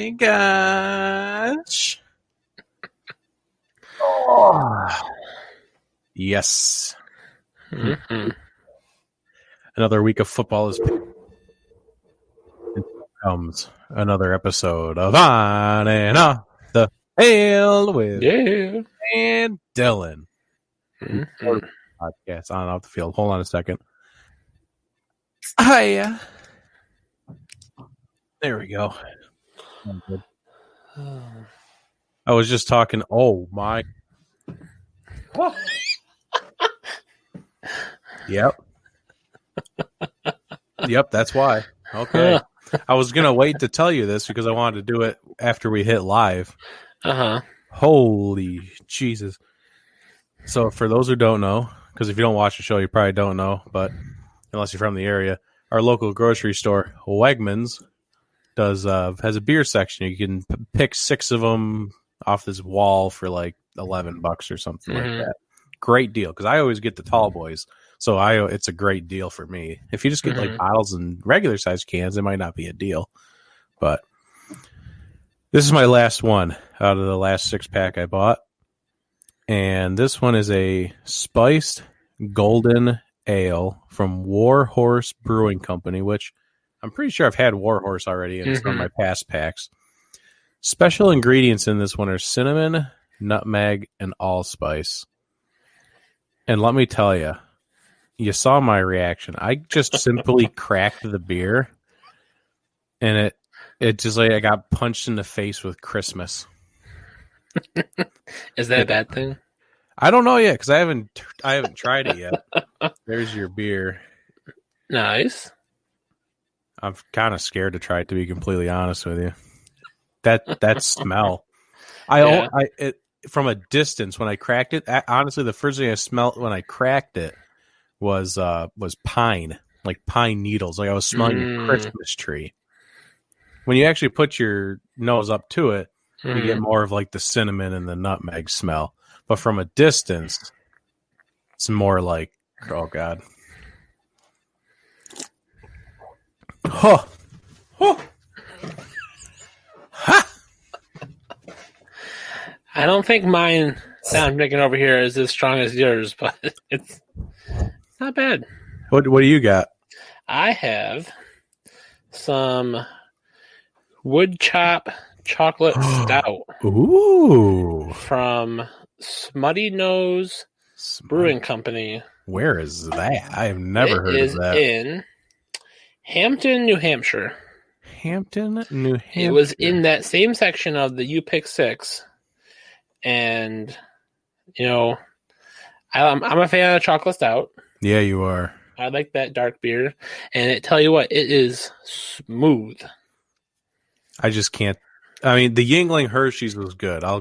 my gosh. Oh. Yes. Mm-hmm. Another week of football is comes another episode of On and Off the Field with and Dylan. Mm-hmm. Podcast On and Off the Field. Hold on a second. Hiya. There we go. I was just talking. Oh my. Yep. Yep, that's why. Okay. I was going to wait to tell you this because I wanted to do it after we hit live. Uh-huh. Holy Jesus. So for those who don't know, because if you don't watch the show, you probably don't know, but unless you're from the area, our local grocery store, Wegmans, has a beer section. You can pick 6 of them off this wall for like $11 or something like that. Great deal, because I always get the tall boys. So it's a great deal for me. If you just get like bottles and regular size cans, it might not be a deal. But this is my last one out of the last 6-pack I bought. And this one is a spiced golden ale from War Horse Brewing Company, which I'm pretty sure I've had War Horse already in some of my past packs. Special ingredients in this one are cinnamon, nutmeg, and allspice. And let me tell you, you saw my reaction. I just simply cracked the beer, and it just like I got punched in the face with Christmas. Is that a bad thing? I don't know yet because I haven't tried it yet. There's your beer. Nice. I'm kind of scared to try it, to be completely honest with you. That smell. From a distance when I cracked it. Honestly, the first thing I smelled when I cracked it was pine, like pine needles. Like I was smelling a Christmas tree. When you actually put your nose up to it, you get more of like the cinnamon and the nutmeg smell. But from a distance, it's more like, oh God. Oh. Oh. Ha! I don't think mine that I'm drinking over here is as strong as yours, but it's not bad. What do you got? I have some wood chop chocolate stout. Ooh. From Smutty Nose Brewing Company. Where is that? I have never heard of that. It is in Hampton, New Hampshire. Hampton, New Hampshire. It was in that same section of the You Pick 6. And, you know, I'm a fan of chocolate stout. Yeah, you are. I like that dark beer. And tell you what, it is smooth. I just can't. I mean, the Yingling Hershey's was good. I'll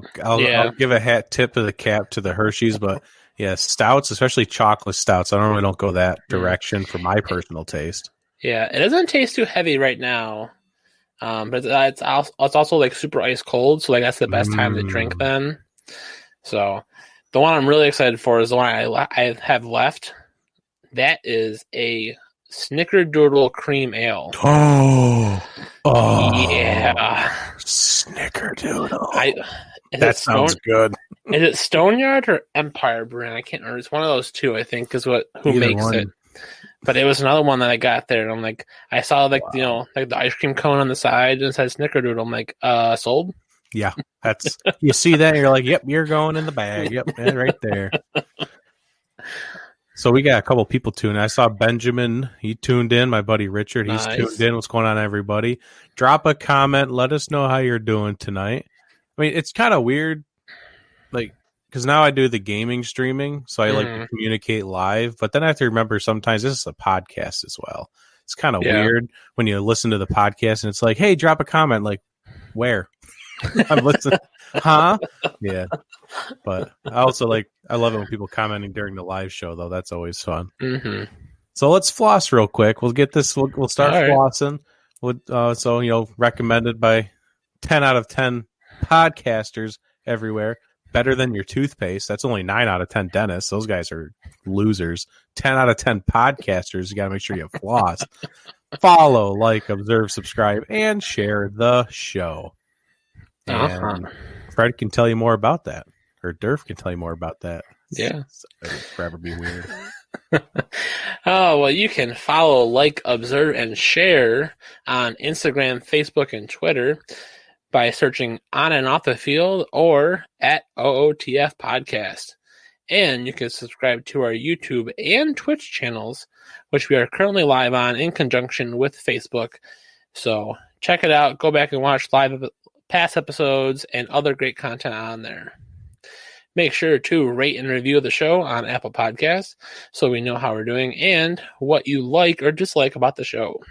give a hat tip of the cap to the Hershey's, but yeah, stouts, especially chocolate stouts, I normally don't go that direction for my personal taste. Yeah, it doesn't taste too heavy right now, but it's also like super ice cold, so like that's the best time to drink then. So the one I'm really excited for is the one I have left. That is a Snickerdoodle Cream Ale. Oh yeah, Snickerdoodle. That sounds good. Is it Stoneyard or Empire Brewing? I can't remember. It's one of those two, I think, is who makes it. But it was another one that I got there, and I'm like, I saw like the ice cream cone on the side and it said Snickerdoodle. I'm like, sold. Yeah, that's you see that and you're like, yep, you're going in the bag. Yep, right there. So we got a couple people tuned. I saw Benjamin. He tuned in. My buddy Richard. He's tuned in. What's going on, everybody? Drop a comment. Let us know how you're doing tonight. I mean, it's kind of weird, like, because now I do the gaming streaming, so I like to communicate live. But then I have to remember sometimes this is a podcast as well. It's kind of weird when you listen to the podcast and it's like, hey, drop a comment. Like, where? I'm listening. Huh? Yeah. But I also I love it when people commenting during the live show, though. That's always fun. So let's floss real quick. We'll get this. We'll start flossing. So, recommended by 10 out of 10 podcasters everywhere. Better than your toothpaste. That's only 9 out of 10 dentists. Those guys are losers. 10 out of 10 podcasters. You got to make sure you floss. Follow, like, observe, subscribe, and share the show. And Fred can tell you more about that, or Durf can tell you more about that. Yeah. It'll forever be weird. Oh, well, you can follow, like, observe, and share on Instagram, Facebook, and Twitter by searching On and Off the Field or at OOTF Podcast. And you can subscribe to our YouTube and Twitch channels, which we are currently live on in conjunction with Facebook. So check it out. Go back and watch past episodes and other great content on there. Make sure to rate and review the show on Apple Podcasts so we know how we're doing and what you like or dislike about the show.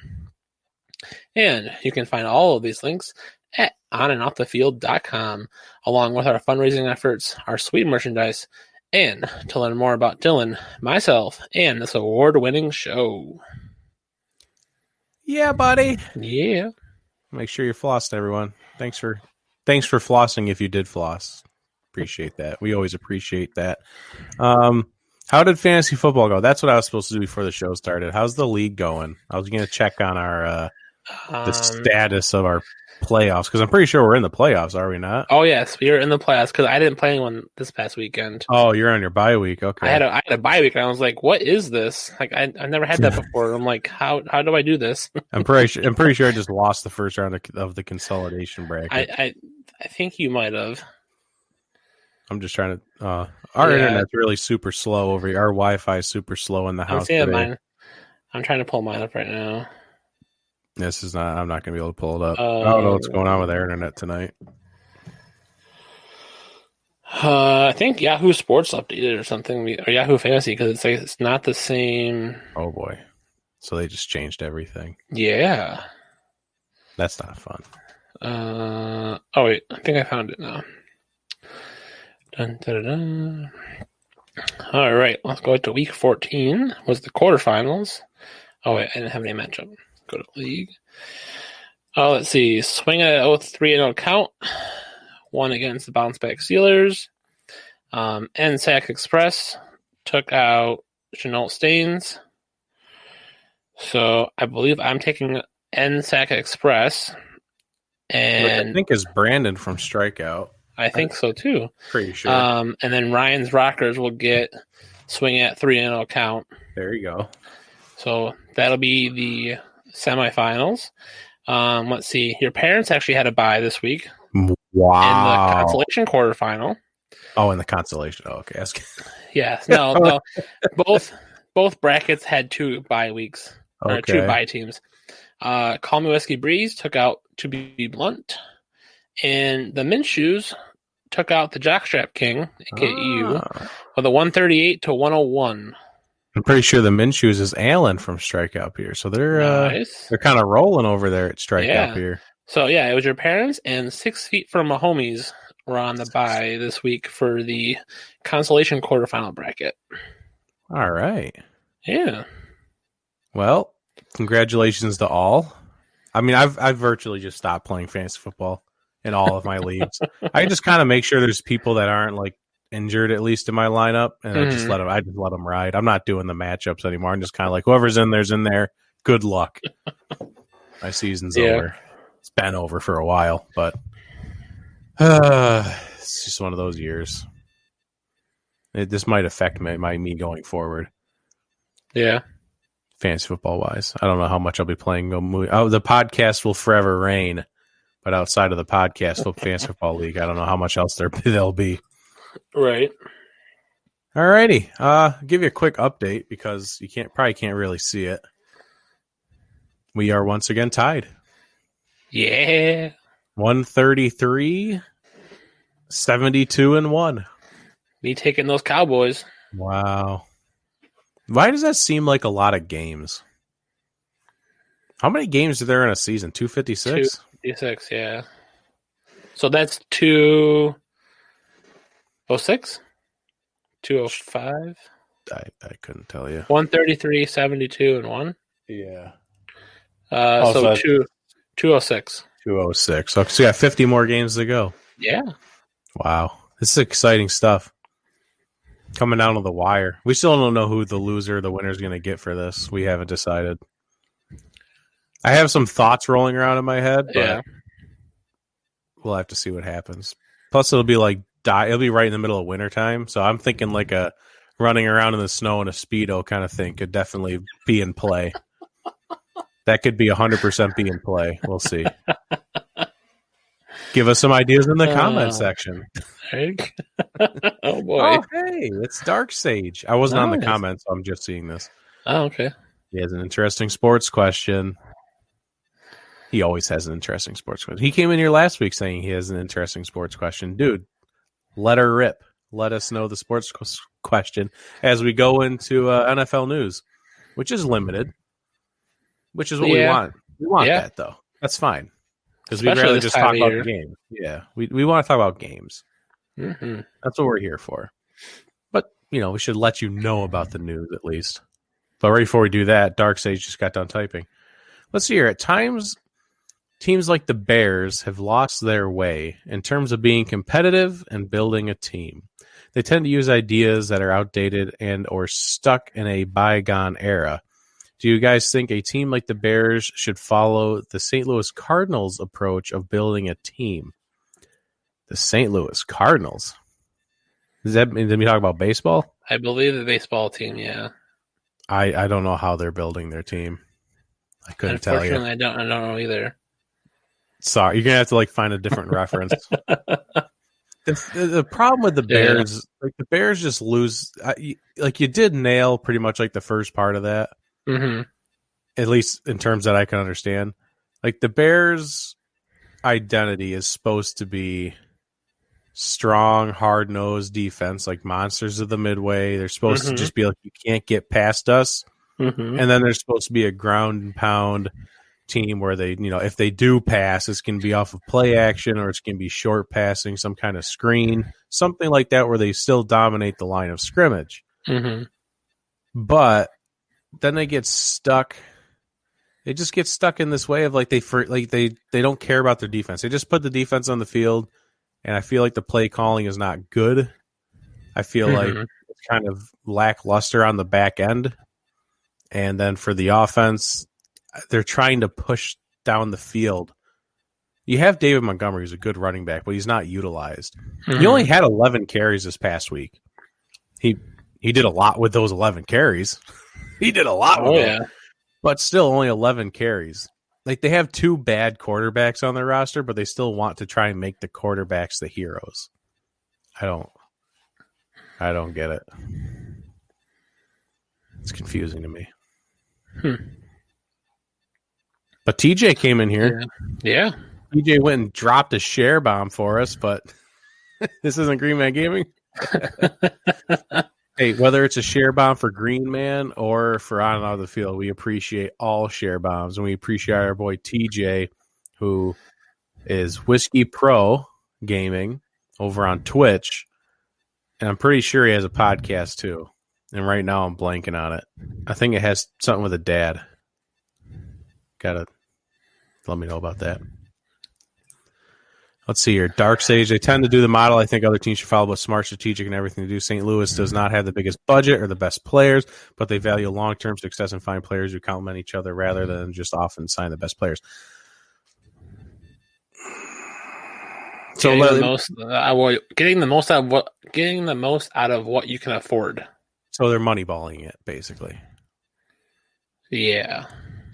And you can find all of these links at onandoffthefield.com, along with our fundraising efforts, our sweet merchandise, and to learn more about Dylan, myself, and this award-winning show. Yeah, buddy. Yeah. Make sure you're flossing, everyone. Thanks for flossing if you did floss. Appreciate that. We always appreciate that. How did fantasy football go? That's what I was supposed to do before the show started. How's the league going? I was going to check on our the status of our playoffs, because I'm pretty sure we're in the playoffs, are we not? Oh yes, we are in the playoffs because I didn't play anyone this past weekend. Oh, you're on your bye week. Okay. I had a bye week, and I was like, "What is this?" Like, I never had that before. I'm like, "How do I do this?" I'm pretty sure I just lost the first round of the consolidation bracket. I think you might have. I'm just trying to. Our internet's really super slow over here. Our Wi-Fi is super slow in the house. Mine. I'm trying to pull mine up right now. This is not. I'm not going to be able to pull it up. I don't know what's going on with our internet tonight. I think Yahoo Sports updated or something, or Yahoo Fantasy, because it's like it's not the same. Oh boy! So they just changed everything. Yeah. That's not fun. Oh wait, I think I found it now. Dun, dun, dun, dun. All right, let's go to week 14. Was the quarterfinals? Oh wait, I didn't have any matchup. Go to league. Oh, let's see. Swing at 3-0 count. Won against the Bounce Back Steelers. NSAC Express took out Chenault Staines. So I believe I'm taking NSAC Express. And I think it's Brandon from Strikeout. I think so too. Pretty sure. And then Ryan's Rockers will get Swing at 3-0 count. There you go. So that'll be the semifinals. Let's see. Your parents actually had a bye this week. Wow. In the consolation quarterfinal. Oh, in the consolation. Oh, okay. Yeah. No. Both brackets had 2 bye weeks. Or 2 bye teams. Call Me Whiskey Breeze took out To Be Blunt. And the Minshews took out the Jockstrap King, aka you, with a 138-101. I'm pretty sure the Minshews is Allen from Strikeout here. So they're kind of rolling over there at Strikeout here. So yeah, it was your parents and 6 Feet from a Homies were on the bye this week for the consolation quarterfinal bracket. All right. Yeah. Well, congratulations to all. I mean, I've virtually just stopped playing fantasy football in all of my leagues. I just kind of make sure there's people that aren't like injured, at least in my lineup, and I just let them ride. I'm not doing the matchups anymore. I'm just kind of like, whoever's in there's in there. Good luck. My season's over. It's been over for a while, but it's just one of those years. This might affect me going forward. Yeah. Fantasy football wise, I don't know how much I'll be playing. The podcast will forever reign, but outside of the podcast, fantasy football league, I don't know how much else there'll be. Right. Alrighty. I'll give you a quick update because you probably can't really see it. We are once again tied. Yeah. 133, 72-1. Me taking those Cowboys. Wow. Why does that seem like a lot of games? How many games are there in a season? 256? 256, yeah. So that's 206? 205? I couldn't tell you. 133, 72, and 1? Yeah. So 206. 206. Okay, so you got 50 more games to go. Yeah. Wow. This is exciting stuff. Coming down to the wire. We still don't know who the loser or the winner is going to get for this. We haven't decided. I have some thoughts rolling around in my head, but we'll have to see what happens. Plus, it'll be like it'll be right in the middle of wintertime, so I'm thinking like a running around in the snow in a Speedo kind of thing could definitely be in play. That could be 100% be in play. We'll see. Give us some ideas in the comment section. Oh boy! Oh hey, it's Dark Sage. I wasn't on the comments, so I'm just seeing this. Oh, okay. He has an interesting sports question. He always has an interesting sports question. He came in here last week saying he has an interesting sports question. Dude, let her rip. Let us know the sports question as we go into NFL news, which is limited, which is what we want. We want that, though. That's fine. Because we'd rather just talk about the game. Yeah, we want to talk about games. Mm-hmm. That's what we're here for. But, we should let you know about the news at least. But right before we do that, Dark Sage just got done typing. Let's see here. At times, teams like the Bears have lost their way in terms of being competitive and building a team. They tend to use ideas that are outdated and or stuck in a bygone era. Do you guys think a team like the Bears should follow the St. Louis Cardinals approach of building a team? The St. Louis Cardinals? Does that mean we talk about baseball? I believe the baseball team, yeah. I don't know how they're building their team. I couldn't tell you. Unfortunately, I don't know either. Sorry, you're going to have to find a different reference. The problem with the Bears, the Bears just lose. You did nail pretty much the first part of that. Mm-hmm. At least in terms that I can understand. The Bears' identity is supposed to be strong, hard-nosed defense, like monsters of the Midway. They're supposed to just be you can't get past us. Mm-hmm. And then they're supposed to be a ground and pound team where they, if they do pass, it's going to be off of play action or it's going to be short passing, some kind of screen, something like that where they still dominate the line of scrimmage. Mm-hmm. But then they get stuck. They just get stuck in this way of they don't care about their defense. They just put the defense on the field, and I feel like the play calling is not good. I feel like it's kind of lackluster on the back end. And then for the offense, they're trying to push down the field. You have David Montgomery, who's a good running back, but he's not utilized. Mm-hmm. He only had 11 carries this past week. He did a lot with those 11 carries. He did a lot with it. But still only 11 carries. They have two bad quarterbacks on their roster, but they still want to try and make the quarterbacks the heroes. I don't get it. It's confusing to me. But TJ came in here. Yeah. TJ went and dropped a share bomb for us, but this isn't Green Man Gaming. Hey, whether it's a share bomb for Green Man or for on and out of the field, we appreciate all share bombs, and we appreciate our boy TJ, who is Whiskey Pro Gaming over on Twitch, and I'm pretty sure he has a podcast too. And right now I'm blanking on it. I think it has something with a dad. Gotta let me know about that. Let's see here. Dark Sage, they tend to do the model I think other teams should follow, but smart, strategic, and everything to do. St. Louis does not have the biggest budget or the best players, but they value long-term success and find players who complement each other rather than just often sign the best players. So getting the most out of what you can afford. So they're moneyballing it, basically. Yeah.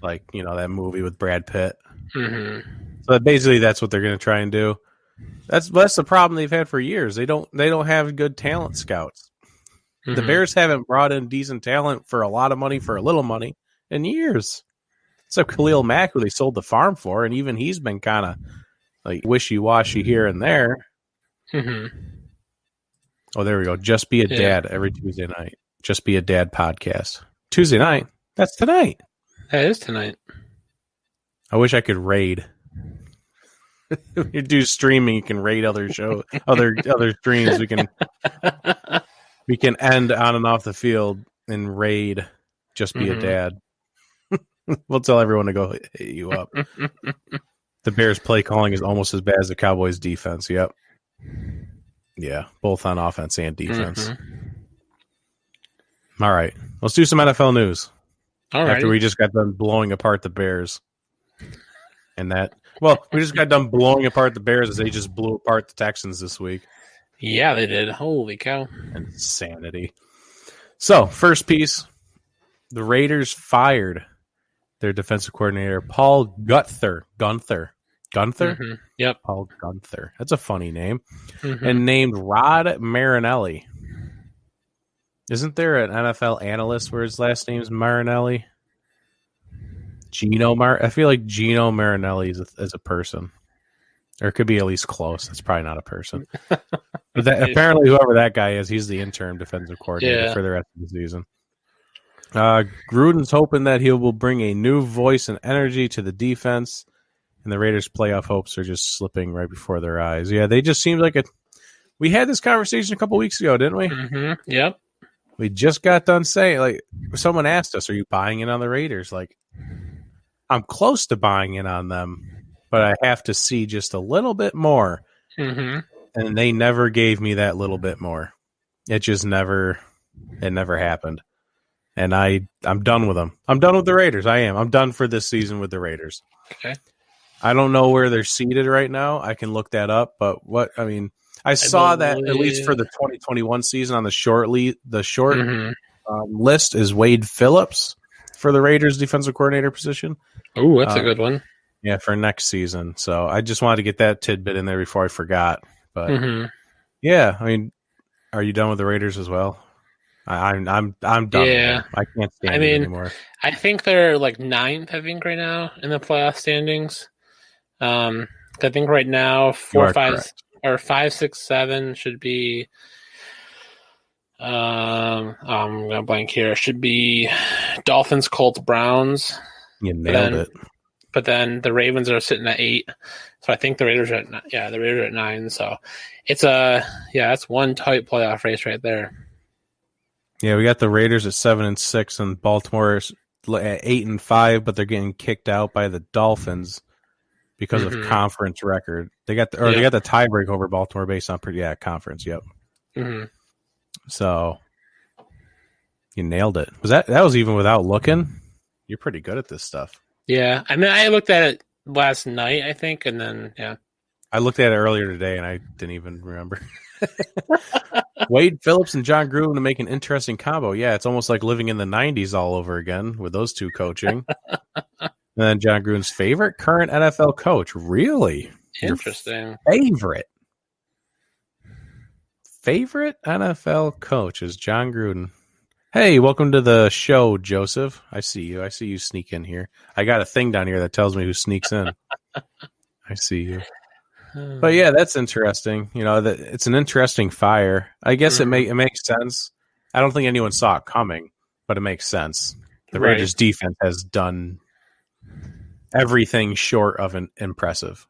That movie with Brad Pitt. Mm-hmm. So basically, that's what they're going to try and do. That's the problem they've had for years. They don't have good talent scouts. Mm-hmm. The Bears haven't brought in decent talent for a lot of money for a little money in years. Except Khalil Mack, who they sold the farm for, and even he's been kind of wishy-washy here and there. Mm-hmm. Oh, there we go. Just Be a Dad every Tuesday night. Just Be a Dad podcast. Tuesday night? That's tonight. That is tonight. I wish I could raid. You do streaming, you can raid other streams. We can end on and off the field and raid Just Be a Dad. We'll tell everyone to go hit you up. The Bears play calling is almost as bad as the Cowboys defense. Yep. Yeah, both on offense and defense. All right. Let's do some NFL news. All right. After we just got done blowing apart the Bears. And that Well, we just got done blowing apart the Bears as they just blew apart the Texans this week. Yeah, they did. Holy cow. Insanity. So, first piece, the Raiders fired their defensive coordinator, Paul Gunther. Gunther? Mm-hmm. Yep. Paul Gunther. That's a funny name. Mm-hmm. And named Rod Marinelli. Isn't there an NFL analyst where his last name is Marinelli? I feel like Gino Marinelli is a person. Or it could be at least close. It's probably not a person. But apparently whoever that guy is, he's the interim defensive coordinator for the rest of the season. Gruden's hoping that he will bring a new voice and energy to the defense, and the Raiders' playoff hopes are just slipping right before their eyes. Yeah, they just seem like we had this conversation a couple weeks ago, didn't we? Mm-hmm. Yep. We just got done saying, like, someone asked us, are you buying in on the Raiders? Like, I'm close to buying in on them, but I have to see just a little bit more. Mm-hmm. And they never gave me that little bit more. It just never happened. And I'm done with them. I'm done with the Raiders. I am. I'm done for this season with the Raiders. Okay. I don't know where they're seated right now. I can look that up. But I saw that at least for the 2021 season on the short list is Wade Phillips for the Raiders defensive coordinator position. Oh, that's a good one. Yeah, for next season. So I just wanted to get that tidbit in there before I forgot. But yeah, I mean, are you done with the Raiders as well? I'm done. Yeah, with them. I can't stand it anymore. I think they're like 9th, I think, right now in the playoff standings. I think right now 4, 5, or 5, 6, 7 should be. I'm gonna blank here. It should be Dolphins, Colts, Browns. You nailed it. But then the Ravens are sitting at 8, so I think the Raiders are at 9. So it's that's one tight playoff race right there. Yeah, we got the Raiders at 7-6, and Baltimore at 8-5, but they're getting kicked out by the Dolphins because of conference record. They got the tiebreak over Baltimore based on conference. Yep. Mm-hmm. So you nailed it. That was even without looking? You're pretty good at this stuff. Yeah, I mean, I looked at it last night, I think, and then I looked at it earlier today, and I didn't even remember. Wade Phillips and John Gruden to make an interesting combo. Yeah, it's almost like living in the 90s all over again with those two coaching. And then John Gruden's favorite current NFL coach. Really? Interesting. Favorite NFL coach is John Gruden. Hey, welcome to the show, Joseph. I see you. I see you sneak in here. I got a thing down here that tells me who sneaks in. I see you. But yeah, that's interesting. You know, that it's an interesting fire. I guess it makes sense. I don't think anyone saw it coming, but it makes sense. The Raiders' defense has done everything short of an impressive.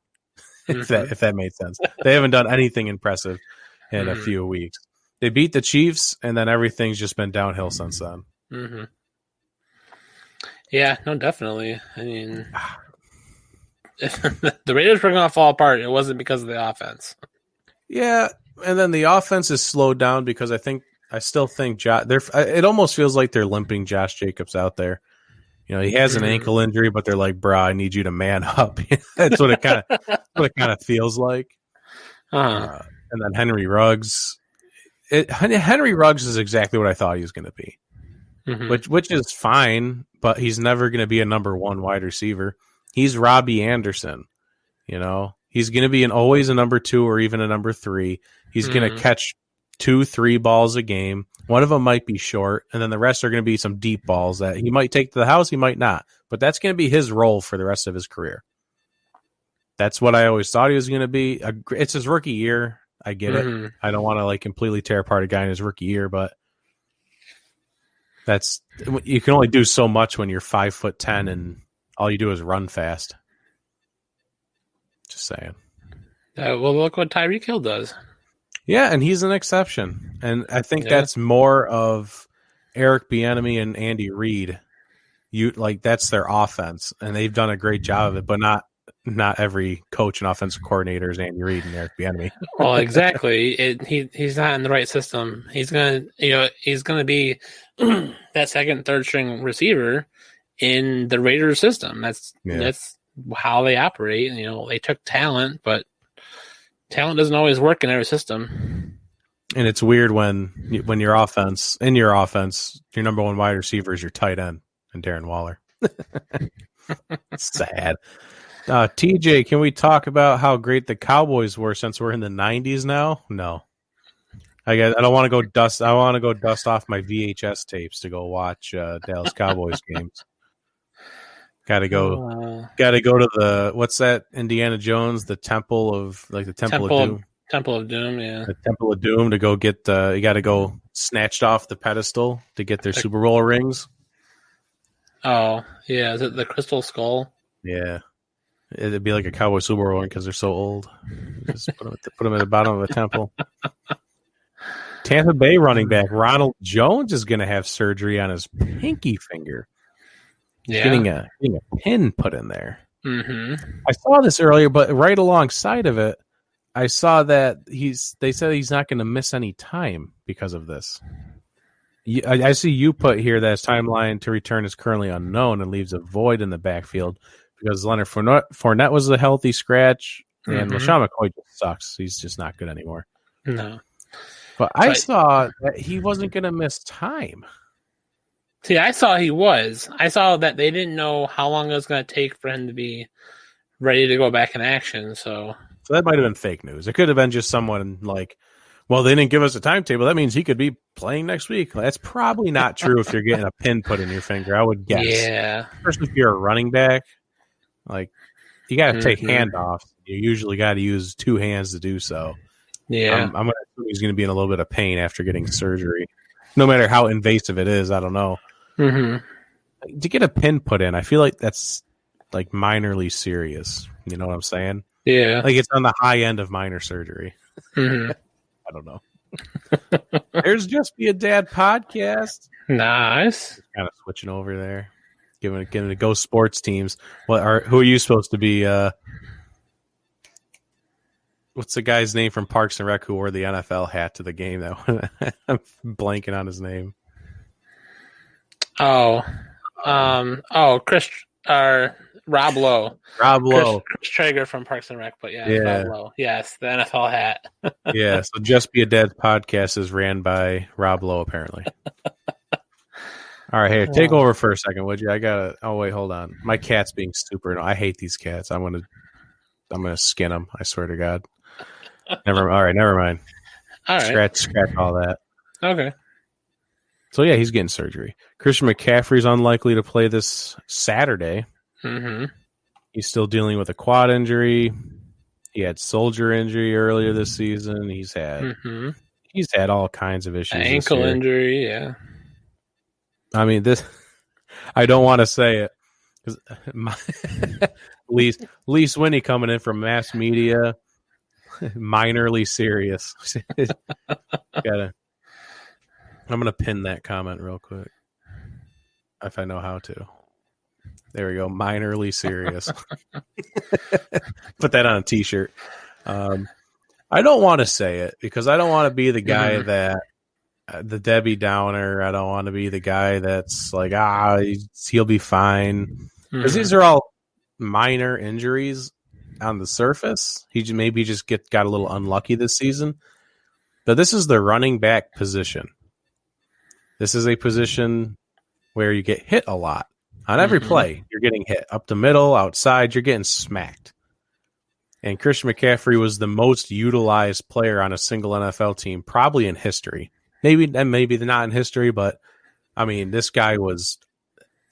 If that made sense. They haven't done anything impressive in a few weeks. They beat the Chiefs, and then everything's just been downhill since then. Mm-hmm. Yeah, no, definitely. I mean, if the Raiders were going to fall apart, it wasn't because of the offense. Yeah, and then the offense is slowed down because I still think it almost feels like they're limping Josh Jacobs out there. You know, he has an ankle injury, but they're like, "Bro, I need you to man up." That's what it kind of feels like. And then Henry Ruggs. Henry Ruggs is exactly what I thought he was going to be, which is fine, but he's never going to be a number 1 wide receiver. He's Robbie Anderson, you know. He's going to be always a number 2 or even a number 3. He's going to catch 2-3 balls a game. One of them might be short, and then the rest are going to be some deep balls that he might take to the house, he might not. But that's going to be his role for the rest of his career. That's what I always thought he was going to be. It's his rookie year. I get it. I don't want to completely tear apart a guy in his rookie year, but you can only do so much when you're 5'10" and all you do is run fast. Just saying. Well, look what Tyreek Hill does. Yeah, and he's an exception, and I think that's more of Eric Bieniemy and Andy Reid. That's their offense, and they've done a great job of it, but not every coach and offensive coordinator is Andy Reid and Eric Bieniemy. Well, exactly. He's not in the right system. He's gonna be that second, third string receiver in the Raiders system. That's how they operate. You know, they took talent, but talent doesn't always work in every system. And it's weird when your offense, your number one wide receiver is your tight end and Darren Waller. Sad. TJ, can we talk about how great the Cowboys were since we're in the 90s now? No. I don't want to go dust. I want to go dust off my VHS tapes to go watch Dallas Cowboys games. Got to go to the, what's that? Indiana Jones, the Temple of Doom. Temple of Doom, yeah. The Temple of Doom to go get you got to go snatched off the pedestal to get their Super Bowl rings. Oh, yeah. Is it the Crystal Skull? Yeah. It'd be like a Cowboy Super Bowl ring because they're so old. Just put them at the bottom of the temple. Tampa Bay running back Ronald Jones is going to have surgery on his pinky finger. Yeah. Getting a pin put in there. Mm-hmm. I saw this earlier, but right alongside of it, I saw that they said he's not going to miss any time because of this. I see you put here that his timeline to return is currently unknown and leaves a void in the backfield because Leonard Fournette was a healthy scratch and LaShawn McCoy just sucks. He's just not good anymore. No. But I saw that he wasn't going to miss time. See, I saw he was. I saw that they didn't know how long it was going to take for him to be ready to go back in action. So that might have been fake news. It could have been just someone like, well, they didn't give us a timetable. That means he could be playing next week. That's probably not true if you're getting a pin put in your finger, I would guess. Yeah. Especially if you're a running back. Like, you got to take handoffs. You usually got to use two hands to do so. Yeah. I'm going to assume he's going to be in a little bit of pain after getting surgery. No matter how invasive it is, I don't know. Mm-hmm. To get a pin put in, I feel like that's like minorly serious. You know what I'm saying? Yeah. Like it's on the high end of minor surgery. Mm-hmm. I don't know. There's Just Be a Dad podcast. Nice. Kind of switching over there. Giving it to Go Sports teams. Who are you supposed to be? What's the guy's name from Parks and Rec who wore the NFL hat to the game? That I'm blanking on his name. Chris, Rob Lowe. Rob Lowe. Chris Traeger from Parks and Rec, but yeah. Rob Lowe. Yes, the NFL hat. Yeah, so Just Be a Dad podcast is ran by Rob Lowe, apparently. All right, here, take over for a second, would you? Oh, wait, hold on. My cat's being super. No, I hate these cats. I'm gonna skin them. I swear to God. Never mind. All right. Scratch all that. Okay. So yeah, he's getting surgery. Christian McCaffrey's unlikely to play this Saturday. Mm-hmm. He's still dealing with a quad injury. He had shoulder injury earlier this season. He's had all kinds of issues. Ankle injury, yeah. I mean, I don't want to say it because Lee Swinney coming in from mass media, minorly serious. I'm going to pin that comment real quick if I know how to. There we go. Minorly serious. Put that on a t-shirt. I don't want to say it because I don't want to be the guy that the Debbie Downer. I don't want to be the guy that's like, he'll be fine. Because these are all minor injuries on the surface. He maybe just got a little unlucky this season. But this is the running back position. This is a position where you get hit a lot. On every play, you're getting hit. Up the middle, outside, you're getting smacked. And Christian McCaffrey was the most utilized player on a single NFL team, probably in history. Maybe not in history, but, I mean, this guy was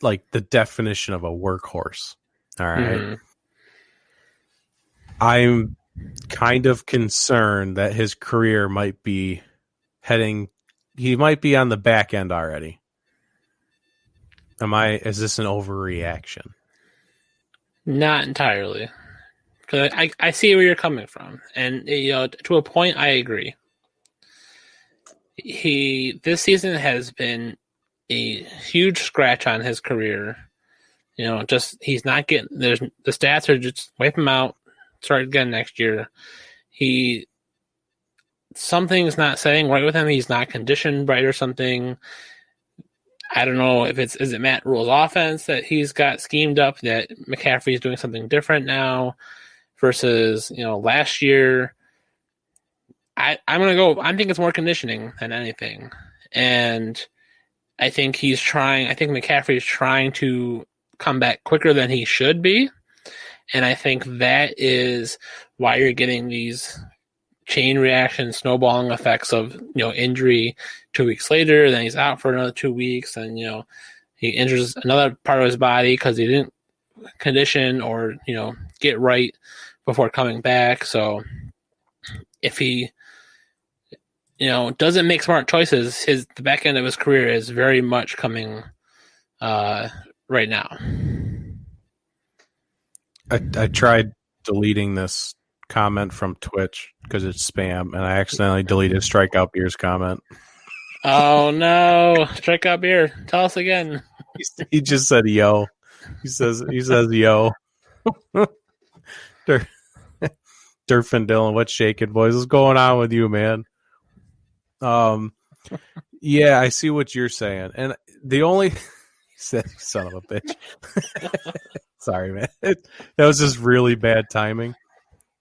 like the definition of a workhorse. All right? I'm kind of concerned that his career might be he might be on the back end already. Is this an overreaction? Not entirely. Because I see where you're coming from. And, to a point, I agree. This season has been a huge scratch on his career. He's not getting, the stats are just wipe him out, start again next year. Something's not setting right with him. He's not conditioned right or something. I don't know if is it Matt Rule's offense that he's got schemed up that McCaffrey's doing something different now versus, last year. I'm think it's more conditioning than anything. And I think McCaffrey's trying to come back quicker than he should be. And I think that is why you're getting these chain reaction, snowballing effects of, injury 2 weeks later, then he's out for another 2 weeks, and, he injures another part of his body because he didn't condition or, get right before coming back. So if he, doesn't make smart choices, the back end of his career is very much coming right now. I tried deleting this comment from Twitch because it's spam, and I accidentally deleted Strikeout Beer's comment. Oh no! Strikeout Beer, tell us again. He just said yo. He says yo. Durf and Dylan, what's shaking, boys? What's going on with you, man? Yeah, I see what you're saying, and the only said, son of a bitch. Sorry, man. That was just really bad timing.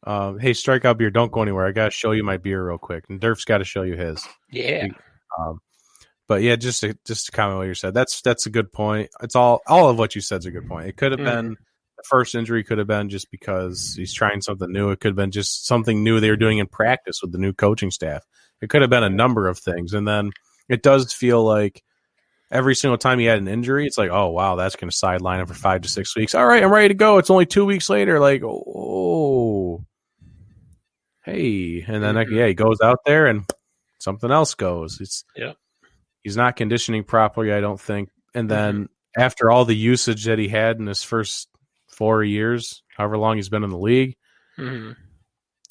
Hey, Strikeout Beer, don't go anywhere. I gotta show you my beer real quick, and Durf's got to show you his. Yeah. But yeah, just to comment on what you said. That's a good point. It's all of what you said is a good point. It could have been the first injury. Could have been just because he's trying something new. It could have been just something new they were doing in practice with the new coaching staff. It could have been a number of things, and then it does feel like every single time he had an injury, it's like, oh, wow, that's going to sideline him for 5 to 6 weeks. All right, I'm ready to go. It's only 2 weeks later. Like, oh, hey. And then, he goes out there and something else goes. He's not conditioning properly, I don't think. And then after all the usage that he had in his first 4 years, however long he's been in the league,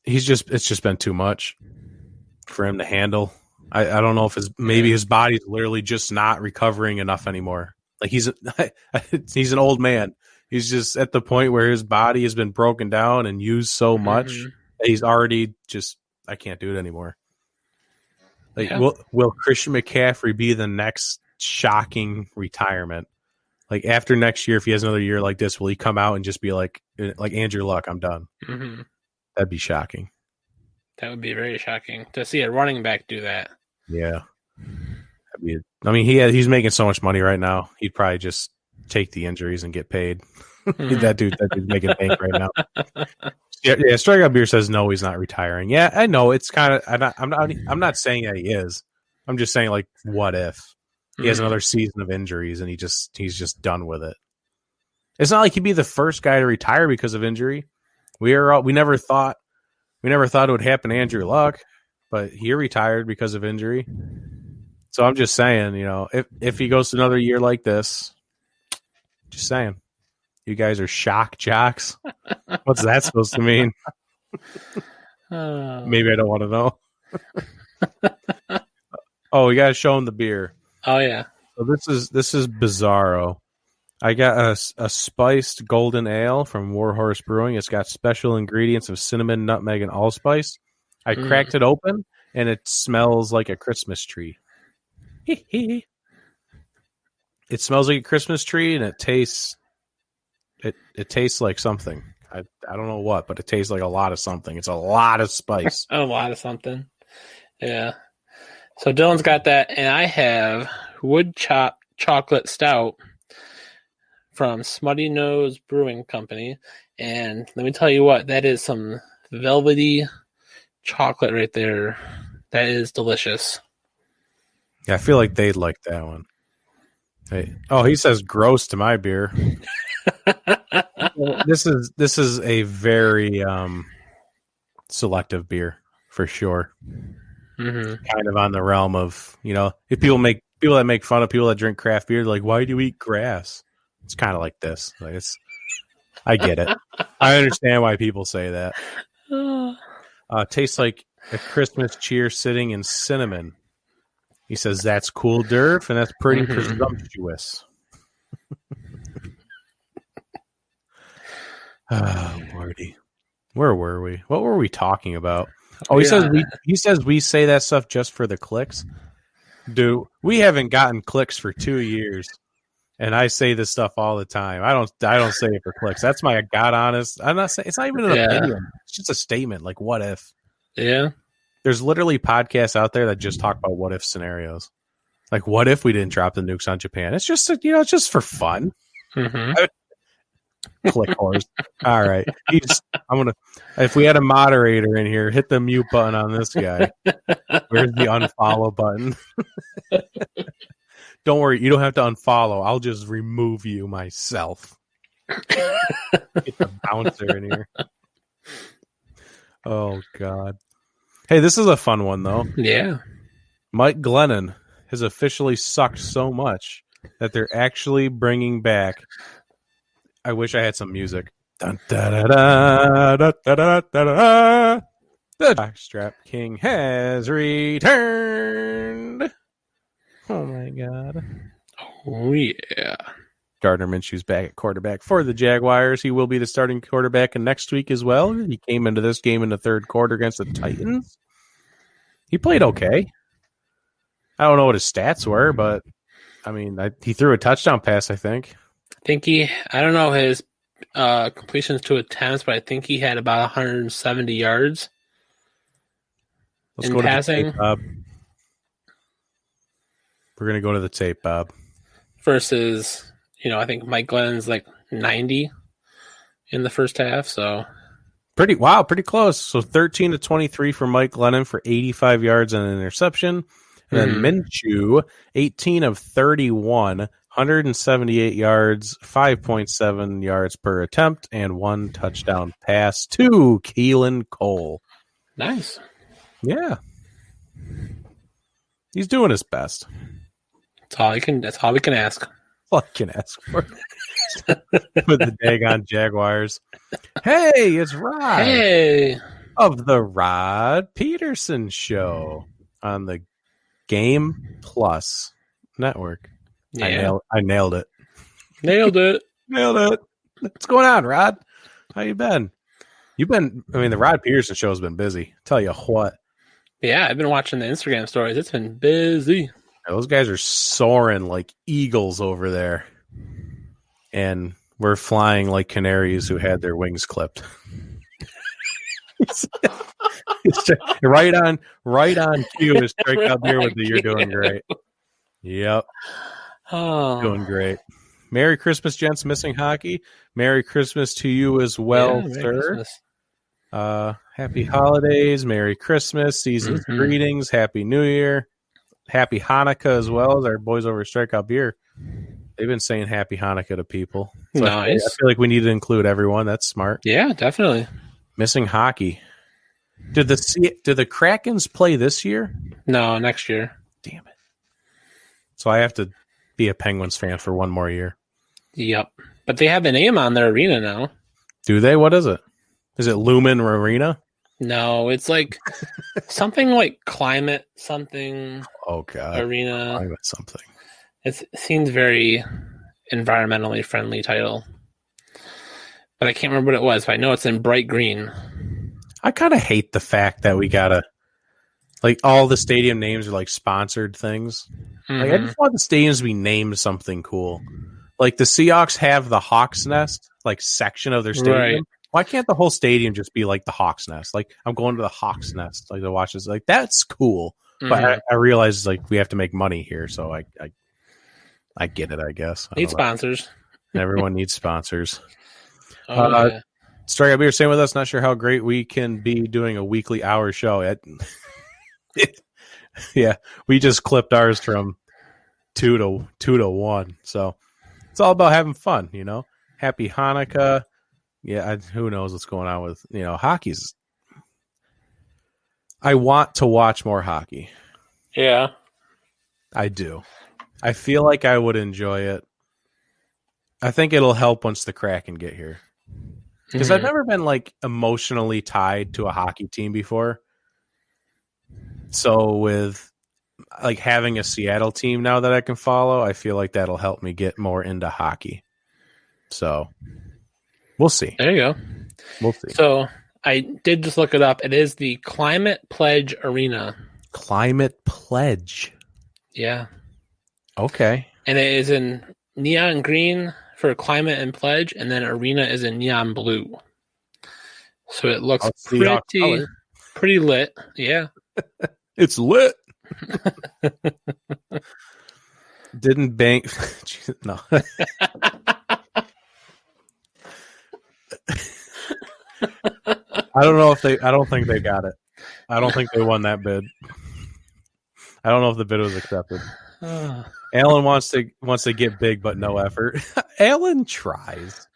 it's just been too much for him to handle. I don't know if his body's literally just not recovering enough anymore. Like he's an old man. He's just at the point where his body has been broken down and used so much that he's already just, I can't do it anymore. Like, will Christian McCaffrey be the next shocking retirement? Like after next year, if he has another year like this, will he come out and just be like Andrew Luck, I'm done? That'd be shocking. That would be very shocking to see a running back do that. Yeah. He's making so much money right now. He'd probably just take the injuries and get paid. That dude's making bank right now. Yeah. Strikeout Beer says no, he's not retiring. Yeah, I know. It's kind of. I'm not saying that he is. I'm just saying, like, what if he has another season of injuries and he's just done with it? It's not like he'd be the first guy to retire because of injury. We never thought it would happen to Andrew Luck, but he retired because of injury. So I'm just saying, if he goes to another year like this, just saying, you guys are shock jocks. What's that supposed to mean? Maybe I don't want to know. Oh, we gotta show him the beer. Oh yeah. So this is Bizarro. I got a spiced golden ale from Warhorse Brewing. It's got special ingredients of cinnamon, nutmeg, and allspice. I cracked it open, and it smells like a Christmas tree. It smells like a Christmas tree, and it tastes like something. I don't know what, but it tastes like a lot of something. It's a lot of spice. A lot of something. Yeah. So Dylan's got that, and I have wood chop chocolate stout from Smutty Nose Brewing Company. And let me tell you what, that is some velvety chocolate right there. That is delicious. Yeah, I feel like they'd like that one. Hey. Oh, he says gross to my beer. This is a very selective beer for sure. Kind of on the realm of, if people that make fun of people that drink craft beer, they're like, why do you eat grass? It's kind of like this. Like I get it. I understand why people say that. Tastes like a Christmas cheer sitting in cinnamon. He says that's cool, Durf, and that's pretty presumptuous. Oh, Lordy. Where were we? What were we talking about? Oh, he says we say that stuff just for the clicks. Dude, we haven't gotten clicks for 2 years. And I say this stuff all the time. I don't say it for clicks. That's my God honest. I'm not saying it's not even an opinion. It's just a statement. Like, what if? Yeah. There's literally podcasts out there that just talk about what if scenarios. Like, what if we didn't drop the nukes on Japan? It's just it's just for fun. Click horse. All right. If we had a moderator in here, hit the mute button on this guy. Where's the unfollow button? Don't worry, you don't have to unfollow. I'll just remove you myself. Get the bouncer in here. Oh, God. Hey, this is a fun one, though. Yeah. Mike Glennon has officially sucked so much that they're actually bringing back. I wish I had some music. Dun, da, da, da, da, da, da, da, da. The Jockstrap King has returned. Oh, my God. Oh, yeah. Gardner Minshew's back at quarterback for the Jaguars. He will be the starting quarterback in next week as well. He came into this game in the third quarter against the Titans. He played okay. I don't know what his stats were, but, I mean, he threw a touchdown pass, I think. I don't know his completions to attempts, but I think he had about 170 yards. Let's go passing. to the tape, Bob. We're going to go to the tape, Bob. Versus, I think Mike Glennon's like 90 in the first half, so. Pretty close. So 13 to 23 for Mike Glennon for 85 yards and an interception. And then Minshew, 18 of 31, 178 yards, 5.7 yards per attempt, and 1 touchdown pass to Keelan Cole. Nice. Yeah. He's doing his best. That's all we can ask. All I can ask for. With the daggone Jaguars. Hey, it's Rod. Hey. Of the Rod Peterson Show on the Game Plus Network. Yeah. I nailed it. Nailed it. Nailed it. What's going on, Rod? How you been? The Rod Peterson Show has been busy. Tell you what. Yeah, I've been watching the Instagram stories. It's been busy. Those guys are soaring like eagles over there. And we're flying like canaries who had their wings clipped. right on cue to strike up here with the "You're doing great." Yep. Oh. Doing great. Merry Christmas, gents. Missing hockey. Merry Christmas to you as well, sir. Happy holidays. Merry Christmas. Season's greetings. Happy New Year. Happy Hanukkah as well as our boys over at Strikeout Beer. They've been saying Happy Hanukkah to people. So nice. I feel like we need to include everyone. That's smart. Yeah, definitely. Missing hockey. Did the Krakens play this year? No, next year. Damn it. So I have to be a Penguins fan for one more year. Yep. But they have a name on their arena now. Do they? What is it? Is it Lumen Arena? No, it's like something like Climate something. Oh, God. Arena. Climate something. It seems very environmentally friendly title. But I can't remember what it was, but I know it's in bright green. I kind of hate the fact that we gotta, like, all the stadium names are like sponsored things. Like, I just want the stadiums to be named something cool. Like the Seahawks have the Hawks Nest, like, section of their stadium. Right. Why can't the whole stadium just be like the Hawks Nest? Like, I'm going to the Hawks Nest, like, to watch this. Like, that's cool. But I realize, like, we have to make money here, so I get it, I guess. Need sponsors. Everyone needs sponsors. Yeah. Strikeout Beer, staying with us. Not sure how great we can be doing a weekly hour show. Yeah, we just clipped ours from 2 to 1. So it's all about having fun, Happy Hanukkah. Yeah, who knows what's going on with, hockey's. I want to watch more hockey. Yeah. I do. I feel like I would enjoy it. I think it'll help once the Kraken get here. Because I've never been, like, emotionally tied to a hockey team before. So with, like, having a Seattle team now that I can follow, I feel like that'll help me get more into hockey. So we'll see. There you go. We'll see. So I did just look it up. It is the Climate Pledge Arena. Climate Pledge. Yeah. Okay. And it is in neon green for climate and pledge, and then arena is in neon blue. So it looks pretty lit. Yeah. It's lit. Didn't bank. No. I don't think they got it. I don't think they won that bid. I don't know if the bid was accepted. Alan wants to get big, but no effort. Alan tries.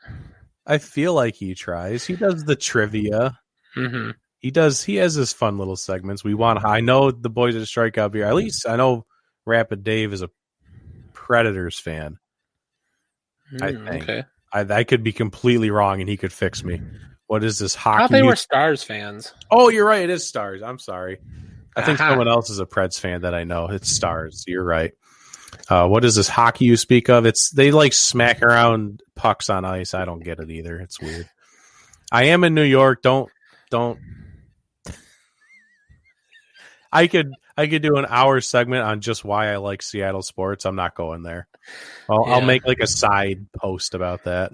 I feel like he tries. He does the trivia. Mm-hmm. He has his fun little segments. I know the boys at Strikeout Beer. At least I know Rapid Dave is a Predators fan. I think. Okay. I could be completely wrong, and he could fix me. What is this hockey? I thought they were Stars fans. Oh, you're right. It is Stars. I'm sorry. I think someone else is a Preds fan that I know. It's Stars. You're right. What is this hockey you speak of? They like smack around pucks on ice. I don't get it either. It's weird. I am in New York. Don't. I could do an hour segment on just why I like Seattle sports. I'm not going there. I'll make like a side post about that.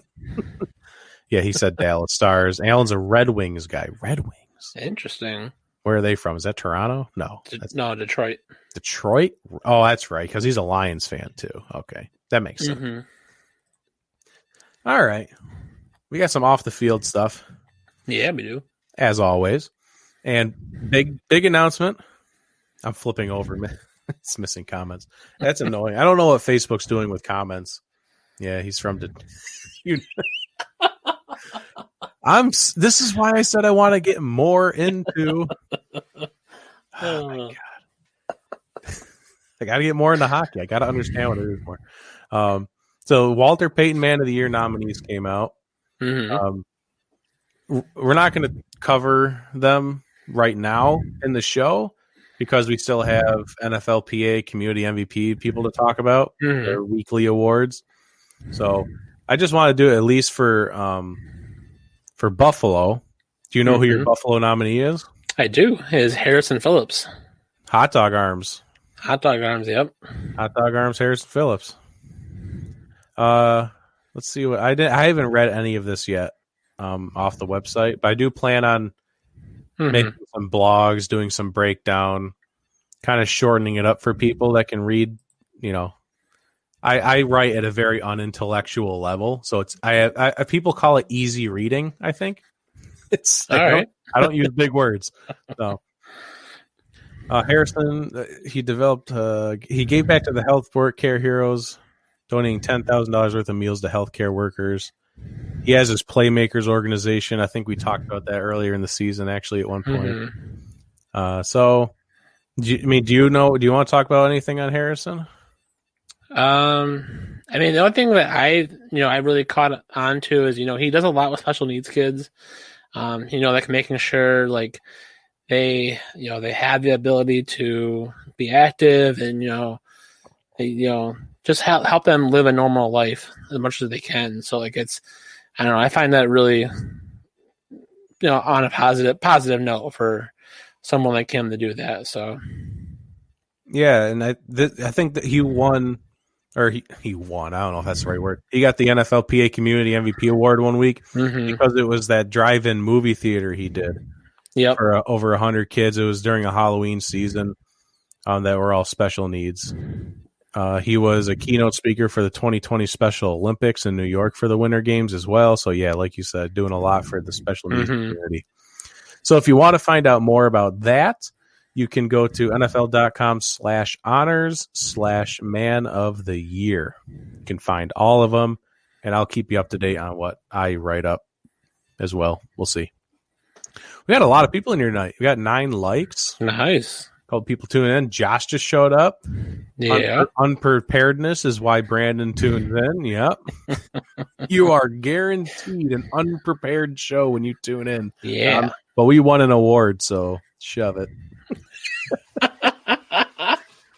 Yeah, he said Dallas Stars. Alan's a Red Wings guy. Red Wings. Interesting. Where are they from? Is that Toronto? No. No, Detroit. Detroit? Oh, that's right, because he's a Lions fan too. Okay. That makes sense. Mm-hmm. All right. We got some off the field stuff. Yeah, we do. As always. And big announcement. I'm flipping over. It's missing comments. That's annoying. I don't know what Facebook's doing with comments. Yeah, he's from this is why I said I want to get more into. Oh my god! I got to get more into hockey. I got to understand what it is more. So Walter Payton Man of the Year nominees came out. Mm-hmm. We're not going to cover them right now in the show because we still have NFLPA Community MVP people to talk about, their weekly awards. So I just want to do it at least for Buffalo. Do you know who your Buffalo nominee is? I do. Is Harrison Phillips. Hot Dog Arms. Hot Dog Arms, yep. Hot Dog Arms, Harrison Phillips. Let's see what I haven't read any of this yet off the website, but I do plan on making some blogs, doing some breakdown, kind of shortening it up for people that can read. You know, I write at a very unintellectual level, so it's I people call it easy reading. I think it's I don't use big words. So Harrison, he developed he gave back to the health care heroes, donating $10,000 worth of meals to healthcare workers. He has his Playmakers organization. I think we talked about that earlier in the season, actually, at one point. So, do you want to talk about anything on Harrison? I mean, the only thing that I really caught on to is, he does a lot with special needs kids. Like making sure like they have the ability to be active and, just help them live a normal life as much as they can. So like I don't know, I find that really, on a positive note for someone like him to do that. So, yeah, and I think that he won, or he won. I don't know if that's the right word. He got the NFLPA Community MVP Award one week because it was that drive-in movie theater he did. Yep. For over 100 kids. It was during a Halloween season that were all special needs. He was a keynote speaker for the 2020 Special Olympics in New York for the Winter Games as well. So, yeah, like you said, doing a lot for the special needs community. So if you want to find out more about that, you can go to NFL.com/honors/man of the year. You can find all of them, and I'll keep you up to date on what I write up as well. We'll see. We got a lot of people in here tonight. We got 9 likes. Nice. A couple people tuning in. Josh just showed up. Yeah. Unpreparedness is why Brandon tunes in. Yep. You are guaranteed an unprepared show when you tune in. Yeah. But we won an award, so shove it.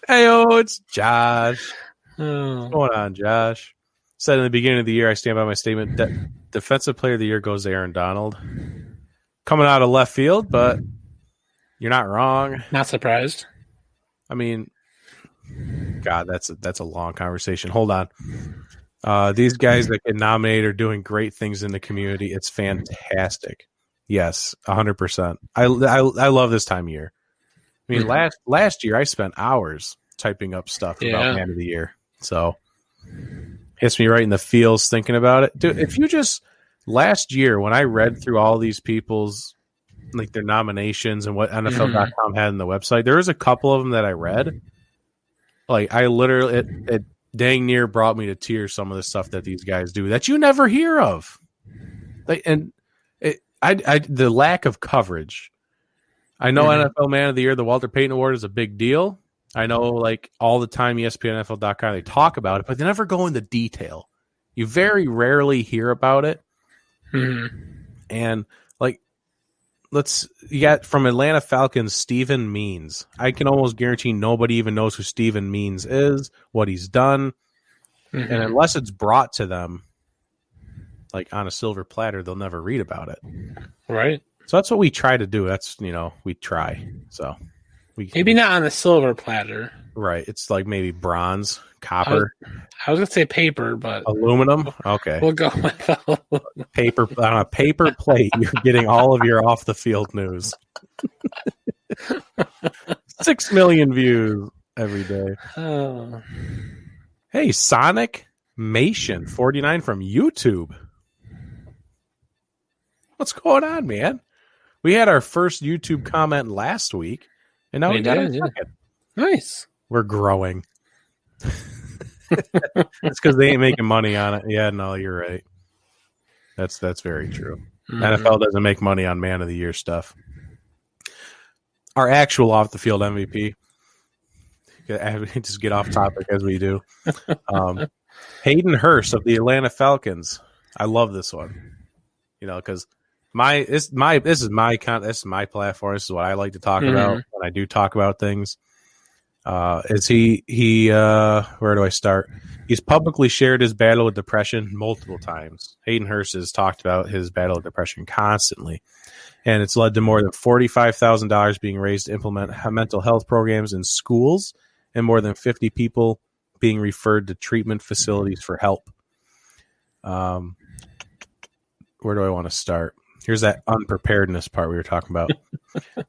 Hey-oh, it's Josh. What's going on, Josh? Said in the beginning of the year, I stand by my statement that Defensive Player of the Year goes to Aaron Donald. Coming out of left field, but you're not wrong. Not surprised. I mean, God, that's a long conversation. Hold on. These guys that get nominated are doing great things in the community. It's fantastic. Yes, 100%. I love this time of year. I mean, last year I spent hours typing up stuff about Man of the Year. So hits me right in the feels thinking about it. Dude, if you just last year when I read through all these people's like their nominations and what NFL.com had on the website, there was a couple of them that I read. Like I literally it dang near brought me to tears some of the stuff that these guys do that you never hear of. Like and the lack of coverage. I know NFL Man of the Year, the Walter Payton Award is a big deal. I know, like, all the time ESPN NFL.com, they talk about it, but they never go into detail. You very rarely hear about it. And, like, you got from Atlanta Falcons, Steven Means. I can almost guarantee nobody even knows who Steven Means is, what he's done. And unless it's brought to them, like, on a silver platter, they'll never read about it. Right. So that's what we try to do. That's, we try. So maybe not on a silver platter. Right. It's like maybe bronze, copper. I was going to say paper, but aluminum. Okay. We'll go with paper on a paper plate. You're getting all of your off the field news. 6 million views every day. Oh. Hey, Sonic Mation 49 from YouTube. What's going on, man? We had our first YouTube comment last week, and now we got a second. Nice. We're growing. It's because they ain't making money on it. Yeah, no, you're right. That's very true. NFL doesn't make money on Man of the Year stuff. Our actual off the field MVP. Just get off topic as we do. Hayden Hurst of the Atlanta Falcons. I love this one. Because this is my platform. This is what I like to talk about when I do talk about things. Where do I start? He's publicly shared his battle with depression multiple times. Hayden Hurst has talked about his battle with depression constantly, and it's led to more than $45,000 being raised to implement mental health programs in schools, and more than 50 people being referred to treatment facilities for help. Where do I want to start? Here's that unpreparedness part we were talking about.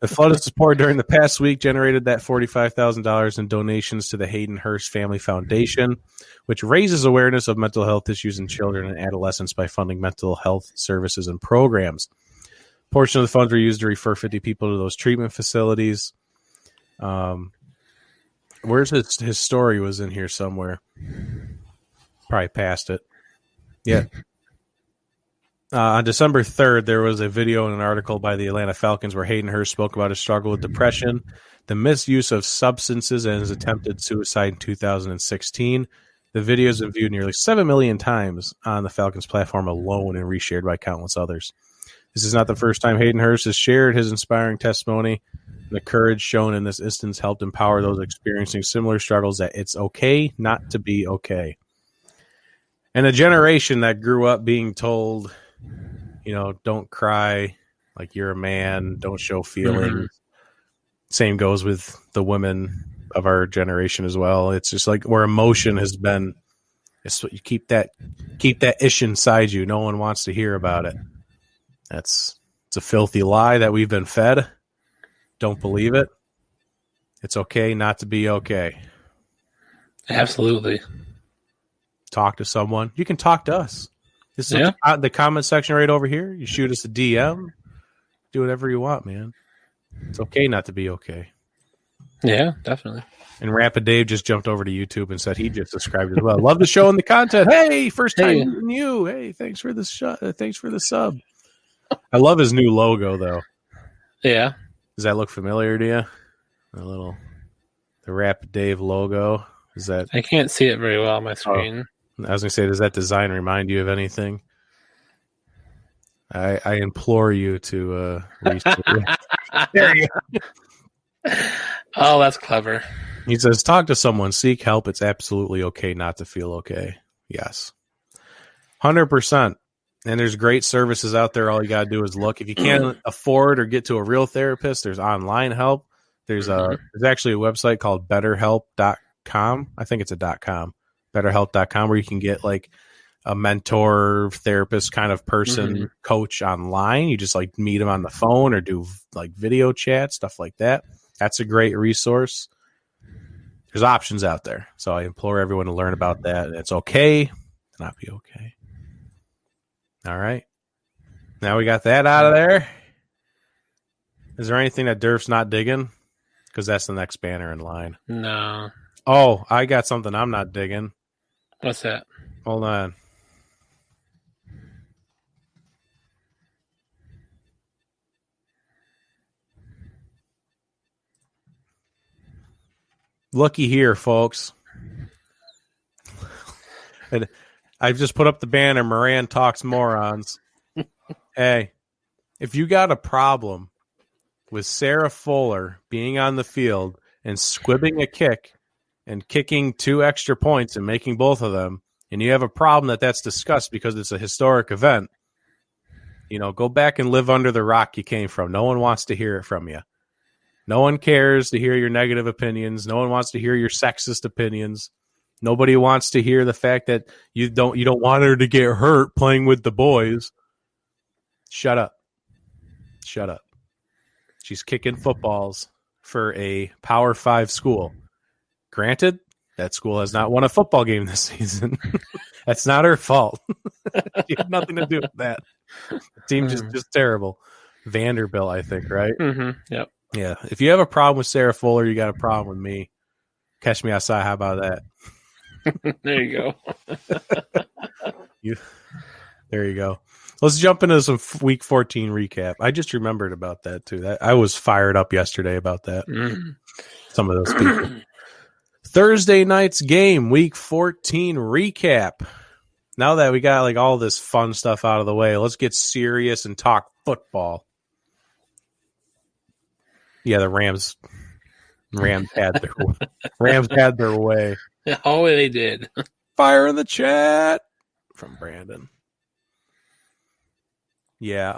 The flood of support during the past week generated that $45,000 in donations to the Hayden Hurst Family Foundation, which raises awareness of mental health issues in children and adolescents by funding mental health services and programs. A portion of the funds were used to refer 50 people to those treatment facilities. Where's his story was in here somewhere. Probably past it. Yeah. On December 3rd, there was a video and an article by the Atlanta Falcons where Hayden Hurst spoke about his struggle with depression, the misuse of substances, and his attempted suicide in 2016. The video has been viewed nearly 7 million times on the Falcons platform alone and reshared by countless others. This is not the first time Hayden Hurst has shared his inspiring testimony. The courage shown in this instance helped empower those experiencing similar struggles that it's okay not to be okay. And a generation that grew up being told, don't cry like you're a man, don't show feelings. Same goes with the women of our generation as well. It's just like where emotion has been, it's what you keep that ish inside you. No one wants to hear about it. It's a filthy lie that we've been fed. Don't believe it. It's okay not to be okay. Absolutely. Talk to someone. You can talk to us. This is the comment section right over here. You shoot us a DM. Do whatever you want, man. It's okay not to be okay. Yeah, definitely. And Rapid Dave just jumped over to YouTube and said he just subscribed as well. Love the show and the content. Hey, first time meeting you. Hey, thanks for the thanks for the sub. I love his new logo though. Yeah. Does that look familiar to you? The Rapid Dave logo. Is that? I can't see it very well on my screen. I was going to say, does that design remind you of anything? I implore you to there you go. Oh, that's clever. He says, talk to someone, seek help. It's absolutely okay not to feel okay. Yes. 100%. And there's great services out there. All you got to do is look. If you can't afford or get to a real therapist, there's online help. There's actually a website called BetterHelp. .com. I think it's a .com. BetterHelp.com, where you can get like a mentor, therapist kind of person, coach online. You just like meet them on the phone or do like video chat, stuff like that. That's a great resource. There's options out there. So I implore everyone to learn about that. It's okay to not be okay. All right. Now we got that out of there. Is there anything that Durf's not digging? Because that's the next banner in line. No. Oh, I got something I'm not digging. What's that? Hold on. Looky here, folks. And I've just put up the banner, Moran Talks Morons. Hey, if you got a problem with Sarah Fuller being on the field and squibbing a kick and kicking 2 extra points and making both of them, and you have a problem that's discussed because it's a historic event, go back and live under the rock you came from. No one wants to hear it from you. No one cares to hear your negative opinions. No one wants to hear your sexist opinions. Nobody wants to hear the fact that you don't want her to get hurt playing with the boys. Shut up. Shut up. She's kicking footballs for a Power 5 school. Granted, that school has not won a football game this season. That's not her fault. She had nothing to do with that. The team just terrible. Vanderbilt, I think, right? Yep. Yeah. If you have a problem with Sarah Fuller, you got a problem with me. Catch me outside. How about that? There you go. There you go. Let's jump into some Week 14 recap. I just remembered about that, too. I was fired up yesterday about that. Some of those people. Thursday night's game, Week 14 recap. Now that we got like all this fun stuff out of the way, let's get serious and talk football. Yeah, the Rams had their way. Oh, they did. Fire in the chat from Brandon. Yeah,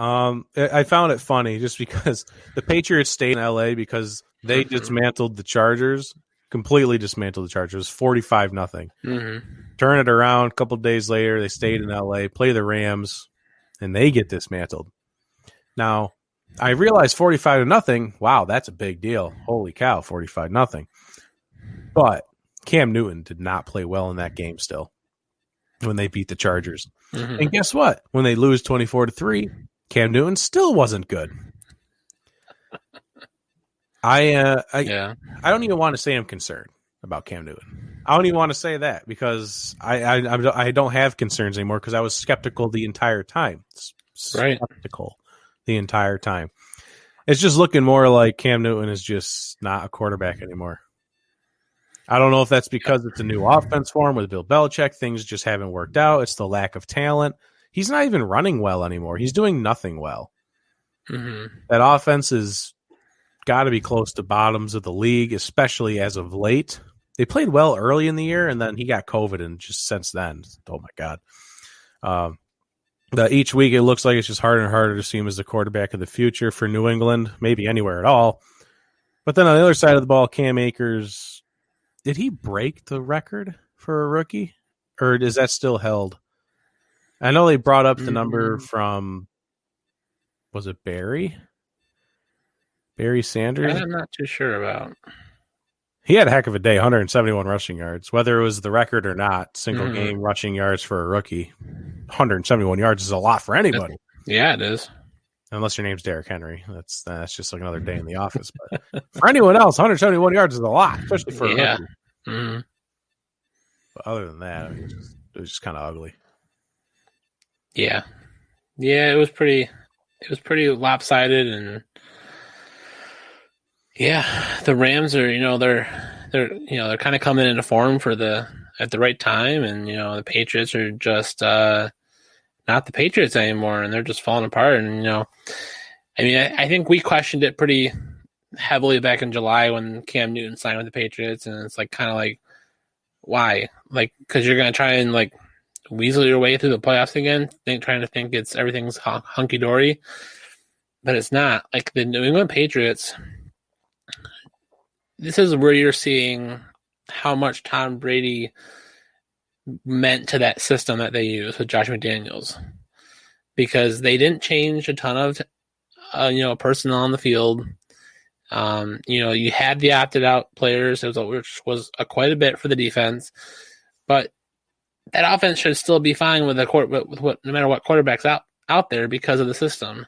I found it funny just because the Patriots stayed in LA because they dismantled the Chargers, completely dismantled the Chargers, 45-0. Turn it around a couple days later, they stayed in LA, play the Rams, and they get dismantled. Now, I realized 45-0. Wow, that's a big deal. Holy cow, 45-0. But Cam Newton did not play well in that game still when they beat the Chargers. And guess what? When they lose 24-3, Cam Newton still wasn't good. I don't even want to say I'm concerned about Cam Newton. I don't even want to say that because I don't have concerns anymore because I was skeptical the entire time. Skeptical the entire time. It's just looking more like Cam Newton is just not a quarterback anymore. I don't know if that's because it's a new offense for him with Bill Belichick. Things just haven't worked out. It's the lack of talent. He's not even running well anymore. He's doing nothing well. That offense has got to be close to bottoms of the league, especially as of late. They played well early in the year, and then he got COVID, and just since then, oh my God. Each week it looks like it's just harder and harder to see him as the quarterback of the future for New England, maybe anywhere at all. But then on the other side of the ball, Cam Akers, did he break the record for a rookie? Or is that still held? I know they brought up the number from, was it Barry? Barry Sanders? I'm not too sure about. He had a heck of a day, 171 rushing yards. Whether it was the record or not, single game rushing yards for a rookie, 171 yards is a lot for anybody. Yeah, it is. Unless your name's Derrick Henry. That's just like another day in the office. But for anyone else, 171 yards is a lot, especially for a rookie. But other than that, I mean, it was just kind of ugly. Yeah. Yeah, it was pretty lopsided, and yeah, the Rams are, they're kind of coming into form at the right time, and the Patriots are just not the Patriots anymore, and they're just falling apart. And I think we questioned it pretty heavily back in July when Cam Newton signed with the Patriots, and it's kind of like, why? Like, because you're gonna try and weasel your way through the playoffs again, trying to think everything's hunky dory, but it's not. Like the New England Patriots, this is where you're seeing how much Tom Brady meant to that system that they use with Josh McDaniels, because they didn't change a ton of personnel on the field. You had the opted out players, which was quite a bit for the defense, but that offense should still be fine with no matter what quarterback's out there because of the system.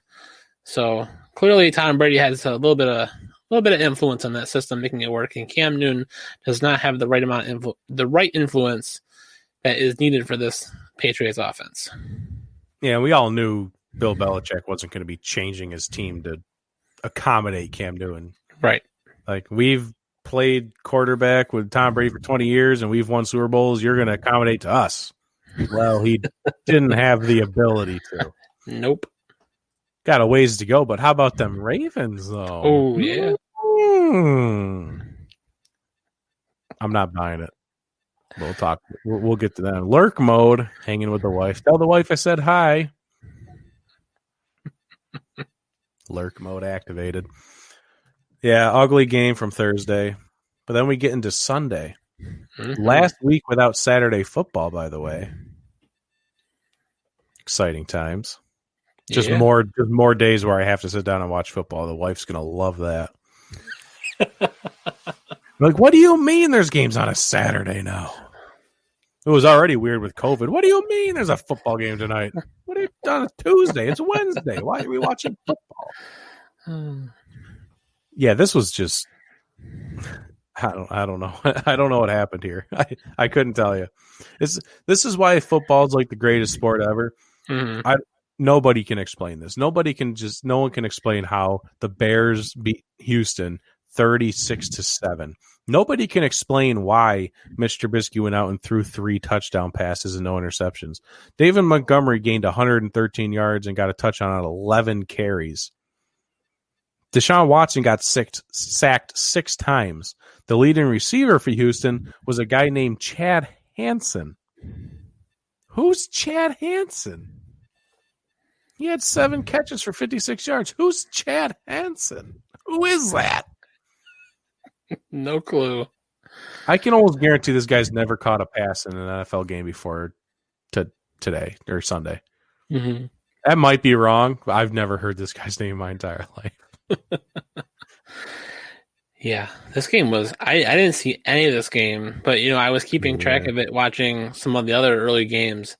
So clearly, Tom Brady has a little bit of influence on that system, making it work. And Cam Newton does not have the right amount of the right influence that is needed for this Patriots offense. Yeah, we all knew Bill Belichick wasn't going to be changing his team to accommodate Cam Newton. Right. Like, we've played quarterback with Tom Brady for 20 years and we've won Super Bowls. You're going to accommodate to us. Well, he didn't have the ability to. Nope. Got a ways to go, but how about them Ravens, though? Oh, yeah. I'm not buying it. We'll talk. We'll get to that. Lurk mode, hanging with the wife. Tell the wife I said hi. Lurk mode activated. Yeah, ugly game from Thursday. But then we get into Sunday. Mm-hmm. Last week without Saturday football, by the way. Exciting times. Just more days where I have to sit down and watch football. The wife's going to love that. Like, what do you mean there's games on a Saturday now? It was already weird with COVID. What do you mean there's a football game tonight? What are you doing on Tuesday? It's Wednesday. Why are we watching football? Yeah, this was just I don't know. I don't know what happened here. I couldn't tell you. This is why football is like the greatest sport ever. Mm-hmm. Nobody can explain this. No one can explain how the Bears beat Houston 36-7. Nobody can explain why Mitch Trubisky went out and threw 3 touchdown passes and no interceptions. David Montgomery gained 113 yards and got a touchdown on 11 carries. Deshaun Watson got sacked 6 times. The leading receiver for Houston was a guy named Chad Hansen. Who's Chad Hansen? He had 7 catches for 56 yards. Who's Chad Hansen? Who is that? No clue. I can almost guarantee this guy's never caught a pass in an NFL game before today or Sunday. Mm-hmm. That might be wrong, but I've never heard this guy's name in my entire life. Yeah, this game was I didn't see any of this game, but I was keeping track of it, watching some of the other early games.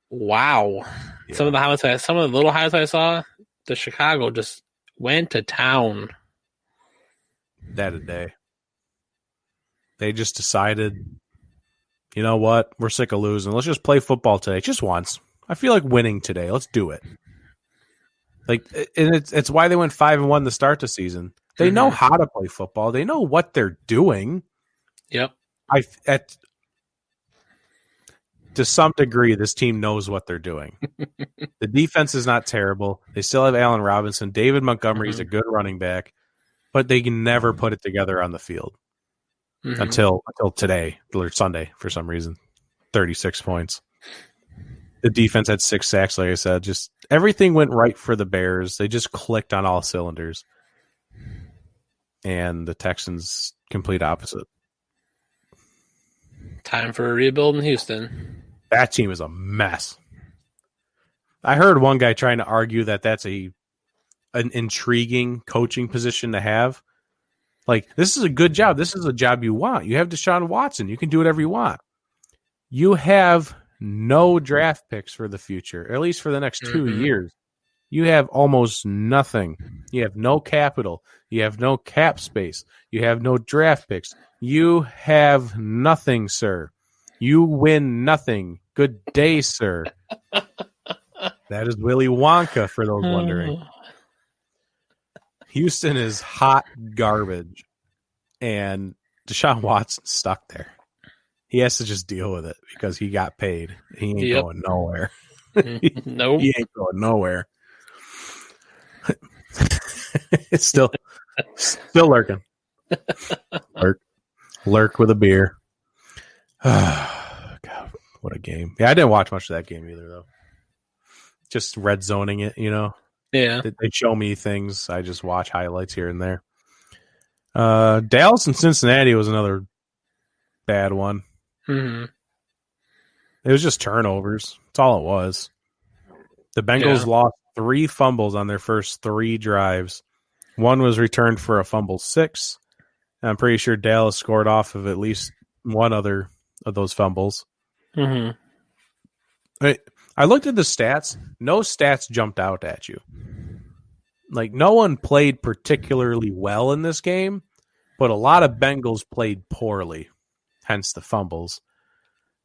Wow. Yeah. Some of the little highlights I saw, the Chicago just went to town. That a day. They just decided, you know what? We're sick of losing. Let's just play football today. Just once. I feel like winning today. Let's do it. Like, and it's why they went 5-1 to start the season. They know how to play football. They know what they're doing. Yep. To some degree, this team knows what they're doing. The defense is not terrible. They still have Allen Robinson. David Montgomery is a good running back, but they can never put it together on the field until today or Sunday for some reason. 36 points. The defense had 6 sacks, like I said. Just everything went right for the Bears. They just clicked on all cylinders. And the Texans, complete opposite. Time for a rebuild in Houston. That team is a mess. I heard one guy trying to argue that that's an intriguing coaching position to have. Like, this is a good job. This is a job you want. You have Deshaun Watson. You can do whatever you want. You have no draft picks for the future, at least for the next 2 years. You have almost nothing. You have no capital. You have no cap space. You have no draft picks. You have nothing, sir. You win nothing. Good day, sir. That is Willy Wonka, for those wondering. Houston is hot garbage, and Deshaun Watson's stuck there. He has to just deal with it because he got paid. He ain't going nowhere. Nope. He ain't going nowhere. It's still lurking. Lurk with a beer. God, what a game. Yeah, I didn't watch much of that game either, though. Just red zoning it, Yeah. They show me things. I just watch highlights here and there. Dallas and Cincinnati was another bad one. Mm-hmm. It was just turnovers. That's all it was. The Bengals lost 3 fumbles on their first 3 drives. One was returned for a fumble 6. And I'm pretty sure Dallas scored off of at least one other of those fumbles. Mm-hmm. I looked at the stats. No stats jumped out at you. Like, no one played particularly well in this game, but a lot of Bengals played poorly, hence the fumbles.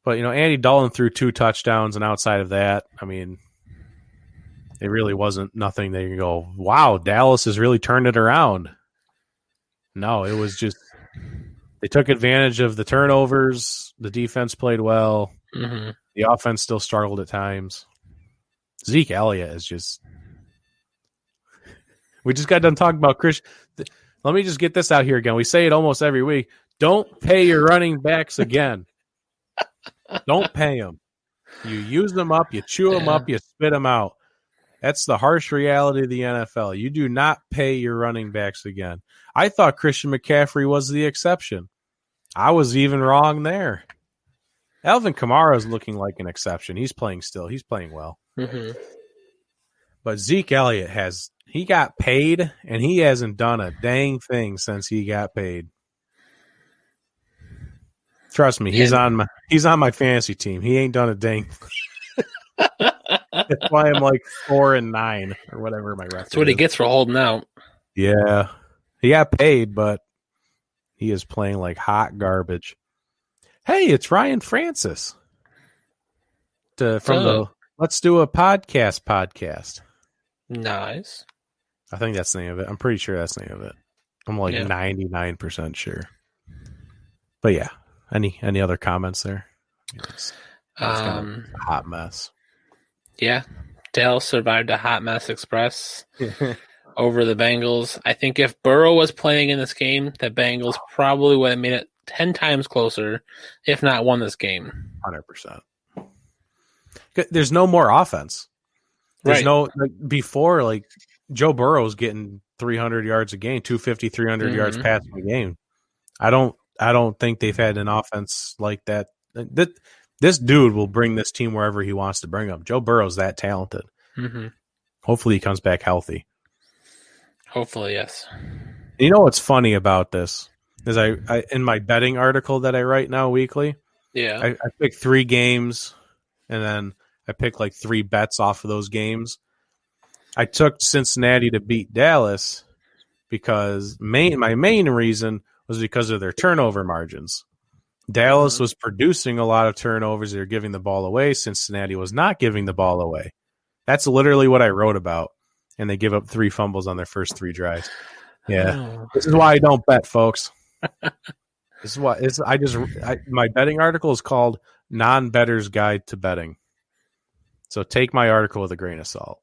But, Andy Dalton threw 2 touchdowns, and outside of that, I mean, it really wasn't nothing that you can go, wow, Dallas has really turned it around. No, it was just they took advantage of the turnovers. The defense played well. Mm-hmm. The offense still struggled at times. Zeke Elliott is just... We just got done talking about Chris. Let me just get this out here again. We say it almost every week. Don't pay your running backs again. Don't pay them. You use them up, you chew them up, you spit them out. That's the harsh reality of the NFL. You do not pay your running backs again. I thought Christian McCaffrey was the exception. I was even wrong there. Alvin Kamara is looking like an exception. He's playing still. He's playing well. Mm-hmm. But Zeke Elliott he got paid, and he hasn't done a dang thing since he got paid. Trust me, he's on my fantasy team. He ain't done a dang thing. That's why I'm like 4-9 or whatever my record. That's what he gets for holding out. Yeah, he got paid, but he is playing like hot garbage. Hey, it's Ryan Francis from the Let's Do a Podcast. Nice. I think that's the name of it. I'm pretty sure that's the name of it. I'm like 99% sure. But yeah, any other comments there? It's kind of a hot mess. Yeah, Dallas survived a hot mess express over the Bengals. I think if Burrow was playing in this game, the Bengals probably would have made it 10 times closer, if not won this game. 100%. There's no more offense. There's no before, like Joe Burrow's getting 300 yards a game, 250, 300 yards passing a game. I don't think they've had an offense like that. This dude will bring this team wherever he wants to bring them. Joe Burrow's that talented. Mm-hmm. Hopefully he comes back healthy. Hopefully, yes. You know what's funny about this is I in my betting article that I write now weekly, I pick 3 games and then I pick like 3 bets off of those games. I took Cincinnati to beat Dallas because my main reason was because of their turnover margins. Dallas was producing a lot of turnovers. They were giving the ball away. Cincinnati was not giving the ball away. That's literally what I wrote about. And they give up 3 fumbles on their first 3 drives. Yeah. This is why I don't bet, folks. This is why my betting article is called Non-Better's Guide to Betting. So take my article with a grain of salt.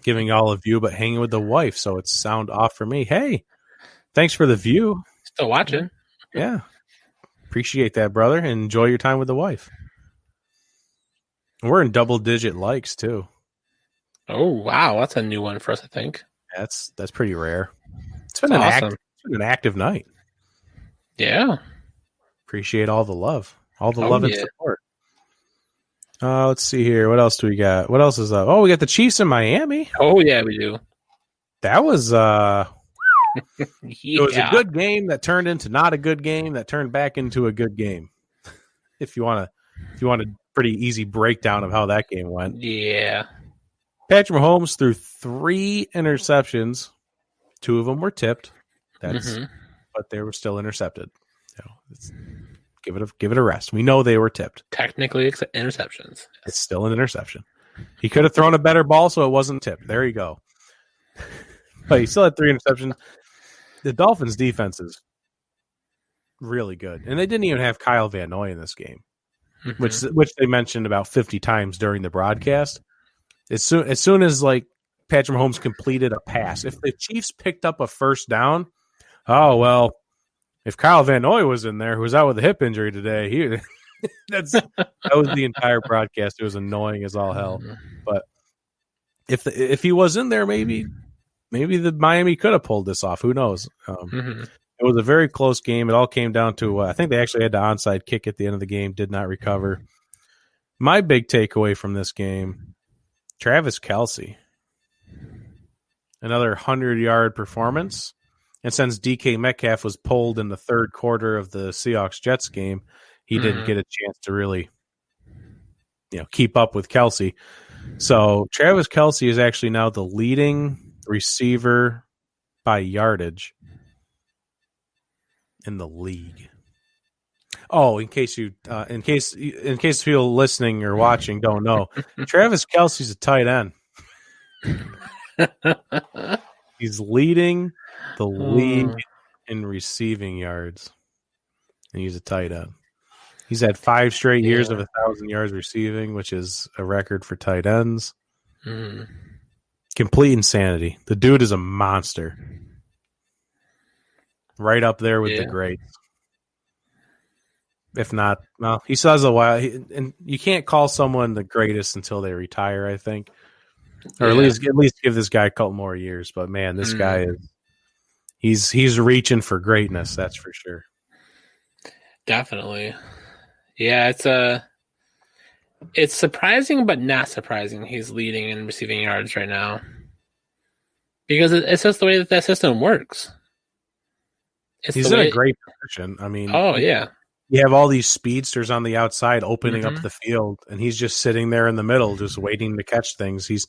Giving all a view, but hanging with the wife, so it's sound off for me. Hey, thanks for the view. Still watching. Yeah. Appreciate that, brother, and enjoy your time with the wife. We're in double-digit likes, too. Oh, wow. That's a new one for us, I think. That's pretty rare. It's been awesome. An active night. Yeah. Appreciate all the love. All the love and support. Let's see here. What else do we got? What else is up? Oh, we got the Chiefs in Miami. Oh, yeah, we do. That was it was a good game that turned into not a good game that turned back into a good game. If you want a pretty easy breakdown of how that game went. Yeah. Patrick Mahomes threw 3 interceptions. 2 of them were tipped. But they were still intercepted. Give it a rest. We know they were tipped. Technically, interceptions. It's still an interception. He could have thrown a better ball, so it wasn't tipped. There you go. But he still had 3 interceptions. The Dolphins' defense is really good, and they didn't even have Kyle Van Noy in this game, which they mentioned about 50 times during the broadcast. As soon as like Patrick Mahomes completed a pass, if the Chiefs picked up a first down, oh well. If Kyle Van Noy was in there, who was out with a hip injury today, that was the entire broadcast. It was annoying as all hell. But if he was in there, maybe the Miami could have pulled this off. Who knows? And It was a very close game. It all came down to I think they actually had the onside kick at the end of the game, did not recover. My big takeaway from this game, Travis Kelce. Another 100-yard performance. And since DK Metcalf was pulled in the third quarter of the Seahawks-Jets game, he didn't get a chance to really keep up with Kelce. So Travis Kelce is actually now the leading receiver by yardage in the league. Oh, in case people listening or watching don't know, Travis Kelce's a tight end. He's leading the league in receiving yards, and he's a tight end. He's had 5 straight years of 1,000 yards receiving, which is a record for tight ends. Complete insanity. The dude is a monster. Right up there with the greats. If not, well, he still has a while. And you can't call someone the greatest until they retire, I think. Or at least give this guy a couple more years. But, man, this guy is he's reaching for greatness, that's for sure. Definitely. Yeah, it's surprising but not surprising he's leading in receiving yards right now. Because it's just the way that system works. He's in a great position. I mean, you have all these speedsters on the outside opening up the field, and he's just sitting there in the middle, just waiting to catch things. He's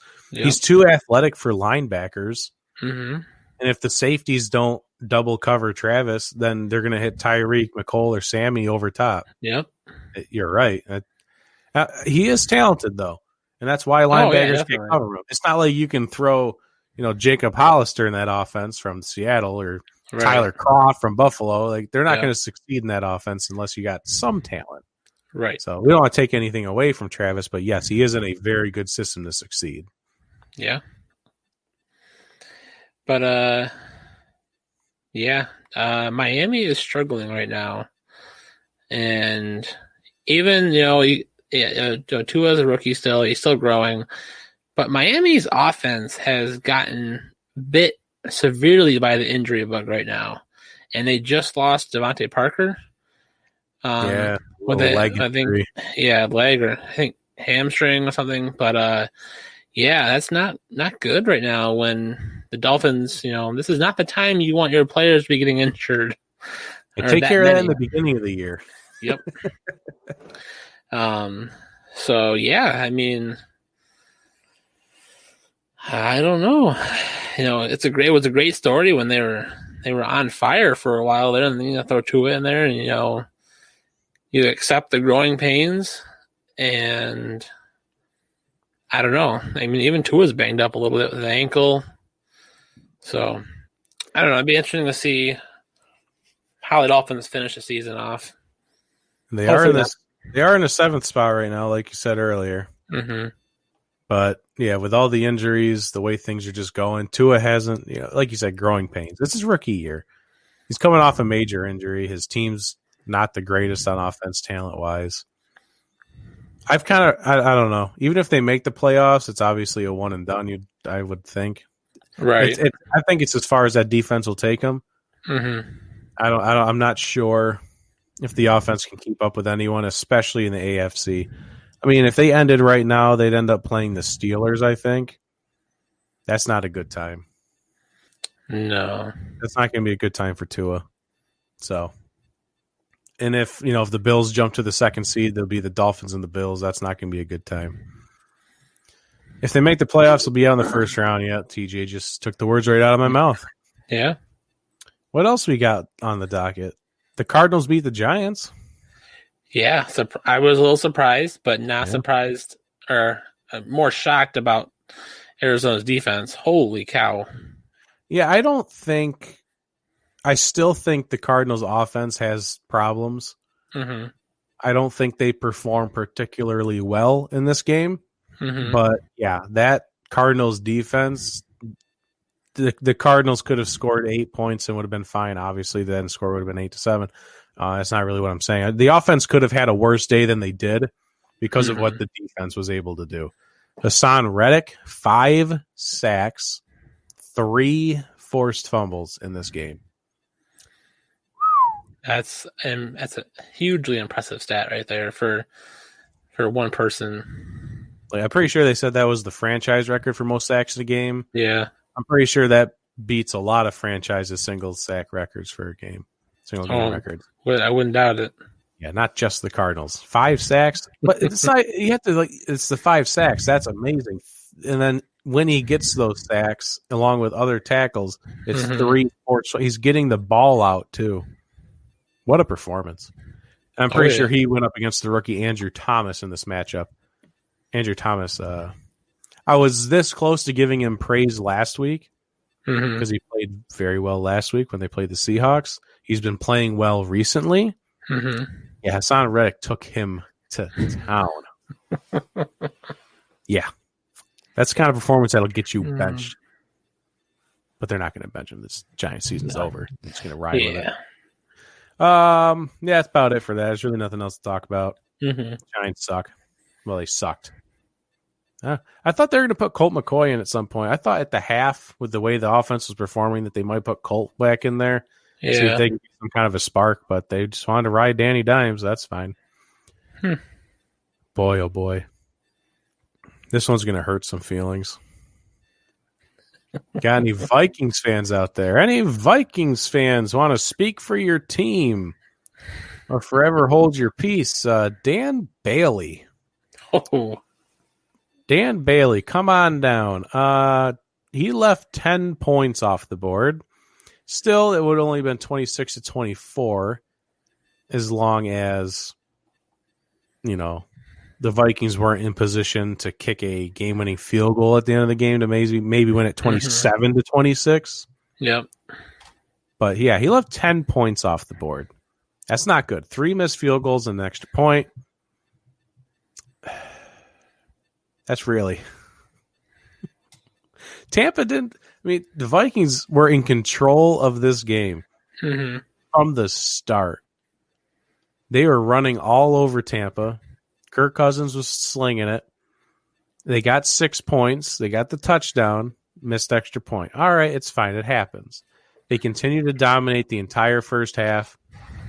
too athletic for linebackers. And if the safeties don't double cover Travis, then they're going to hit Tyreek, McCole, or Sammy over top. Yep. You're right. He is talented, though, and that's why linebackers can't cover him. It's not like you can throw, Jacob Hollister in that offense from Seattle or Tyler Kroft from Buffalo. Like, they're not going to succeed in that offense unless you got some talent. Right. So we don't want to take anything away from Travis, but yes, he is in a very good system to succeed. Yeah. But Miami is struggling right now, and even Tua's a rookie still; he's still growing, but Miami's offense has gotten bit severely by the injury bug right now, and they just lost Devontae Parker. With a leg injury. Leg or I think hamstring or something. But that's not good right now when the Dolphins, this is not the time you want your players to be getting injured. Take care of that in the beginning of the year. Yep. I mean, I don't know. It was a great story when they were on fire for a while there, and then throw Tua in there, and you accept the growing pains, and I don't know. I mean, even Tua's banged up a little bit with the ankle. So, I don't know. It'd be interesting to see how the Dolphins finish the season off. They are in the 7th spot right now, like you said earlier. But, with all the injuries, the way things are just going, Tua hasn't, like you said, growing pains. This is rookie year. He's coming off a major injury. His team's not the greatest on offense talent-wise. I don't know. Even if they make the playoffs, it's obviously a one and done. I would think, right? I think it's as far as that defense will take them. I'm not sure if the offense can keep up with anyone, especially in the AFC. I mean, if they ended right now, they'd end up playing the Steelers. I think that's not a good time. No, that's not going to be a good time for Tua. So. And if the Bills jump to the 2nd seed, there'll be the Dolphins and the Bills. That's not going to be a good time. If they make the playoffs, they'll be out in the first round. Yeah, TJ just took the words right out of my mouth. Yeah. What else we got on the docket? The Cardinals beat the Giants. Yeah, I was a little surprised, but not surprised or more shocked about Arizona's defense. Holy cow. Yeah, I still think the Cardinals' offense has problems. I don't think they perform particularly well in this game. But, that Cardinals' defense, the Cardinals could have scored 8 points and would have been fine. Obviously, the end score would have been 8-7. That's not really what I'm saying. The offense could have had a worse day than they did because of what the defense was able to do. Hassan Reddick, 5 sacks, 3 forced fumbles in this game. That's a hugely impressive stat right there for one person. Like, I'm pretty sure they said that was the franchise record for most sacks in a game. Yeah. I'm pretty sure that beats a lot of franchises' single sack records for a game, single game records. I wouldn't doubt it. Yeah, not just the Cardinals. 5 sacks, but it's not. You have to it's the 5 sacks. That's amazing. And then when he gets those sacks, along with other tackles, it's 3, 4. So he's getting the ball out too. What a performance! I'm pretty sure he went up against the rookie Andrew Thomas in this matchup. Andrew Thomas. I was this close to giving him praise last week because he played very well last week when they played the Seahawks. He's been playing well recently. Yeah, Hassan Reddick took him to town. Yeah. That's the kind of performance that'll get you benched. But they're not going to bench him. This Giant season's over. They're just going to ride with it. Yeah, that's about it for that. There's really nothing else to talk about. Giants suck. Well, they sucked. I thought they were going to put Colt McCoy in at some point. I thought at the half, with the way the offense was performing, that they might put Colt back in there. See if they can get some kind of a spark, but they just wanted to ride Danny Dimes. That's fine. Boy, oh boy. This one's going to hurt some feelings. Got any Vikings fans out there? Any Vikings fans want to speak for your team or forever hold your peace? Dan Bailey. Oh. Dan Bailey, come on down. He left 10 points off the board. Still, it would have only been 26-24 as long as, the Vikings weren't in position to kick a game-winning field goal at the end of the game to maybe win it 27-26. Yep. But, yeah, he left 10 points off the board. That's not good. 3 missed field goals and an extra point. That's really... Tampa didn't... the Vikings were in control of this game from the start. They were running all over Tampa. Kirk Cousins was slinging it. They got 6 points. They got the touchdown, missed extra point. All right, it's fine. It happens. They continue to dominate the entire first half.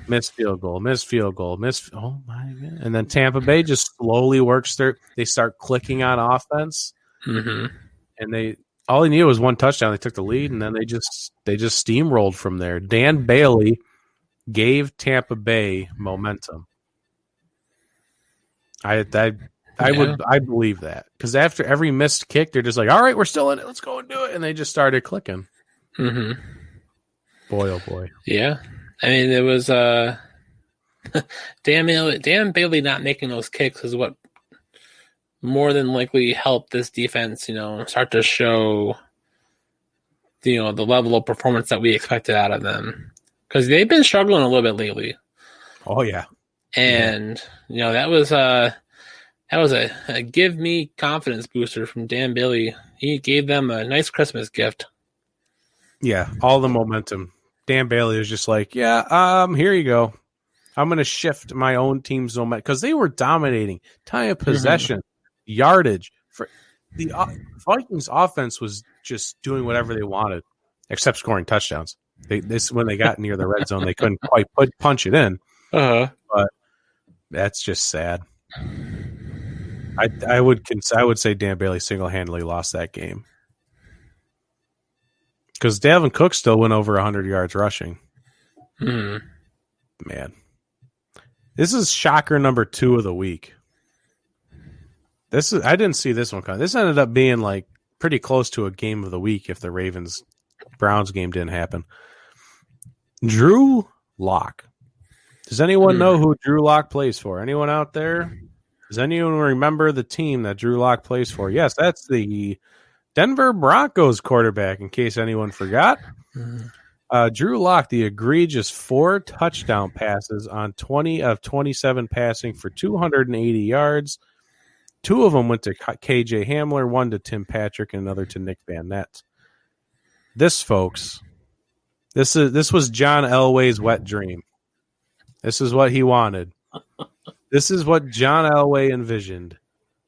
Missed field goal, oh my God. And then Tampa Bay just slowly works they start clicking on offense. And all they needed was one touchdown. They took the lead, and then they just steamrolled from there. Dan Bailey gave Tampa Bay momentum. I believe that, because after every missed kick, they're just like, all right, we're still in it. Let's go and do it. And they just started clicking. Boy, oh boy. Yeah. It was Dan Bailey not making those kicks is what more than likely helped this defense, start to show, the level of performance that we expected out of them, because they've been struggling a little bit lately. Oh yeah, and that was a give me confidence booster from Dan Bailey. He gave them a nice Christmas gift. Yeah, all the momentum. Dan Bailey was just like, yeah, here you go. I'm going to shift my own team's momentum, because they were dominating time of possession. Yardage. For the Vikings offense was just doing whatever they wanted, except scoring touchdowns. When they got near the red zone, they couldn't quite punch it in. But that's just sad. I would say Dan Bailey single-handedly lost that game, because Dalvin Cook still went over 100 yards rushing. Man, this is shocker number 2 of the week. I didn't see this one coming. This ended up being like pretty close to a game of the week if the Ravens-Browns game didn't happen. Drew Lock. Does anyone know who Drew Lock plays for? Anyone out there? Does anyone remember the team that Drew Lock plays for? Yes, that's the Denver Broncos quarterback, in case anyone forgot. Drew Lock, the egregious 4 touchdown passes on 20 of 27 passing for 280 yards. 2 of them went to KJ Hamler, 1 to Tim Patrick, and another to Nick Van Nett. This, folks, this was John Elway's wet dream. This is what he wanted. This is what John Elway envisioned.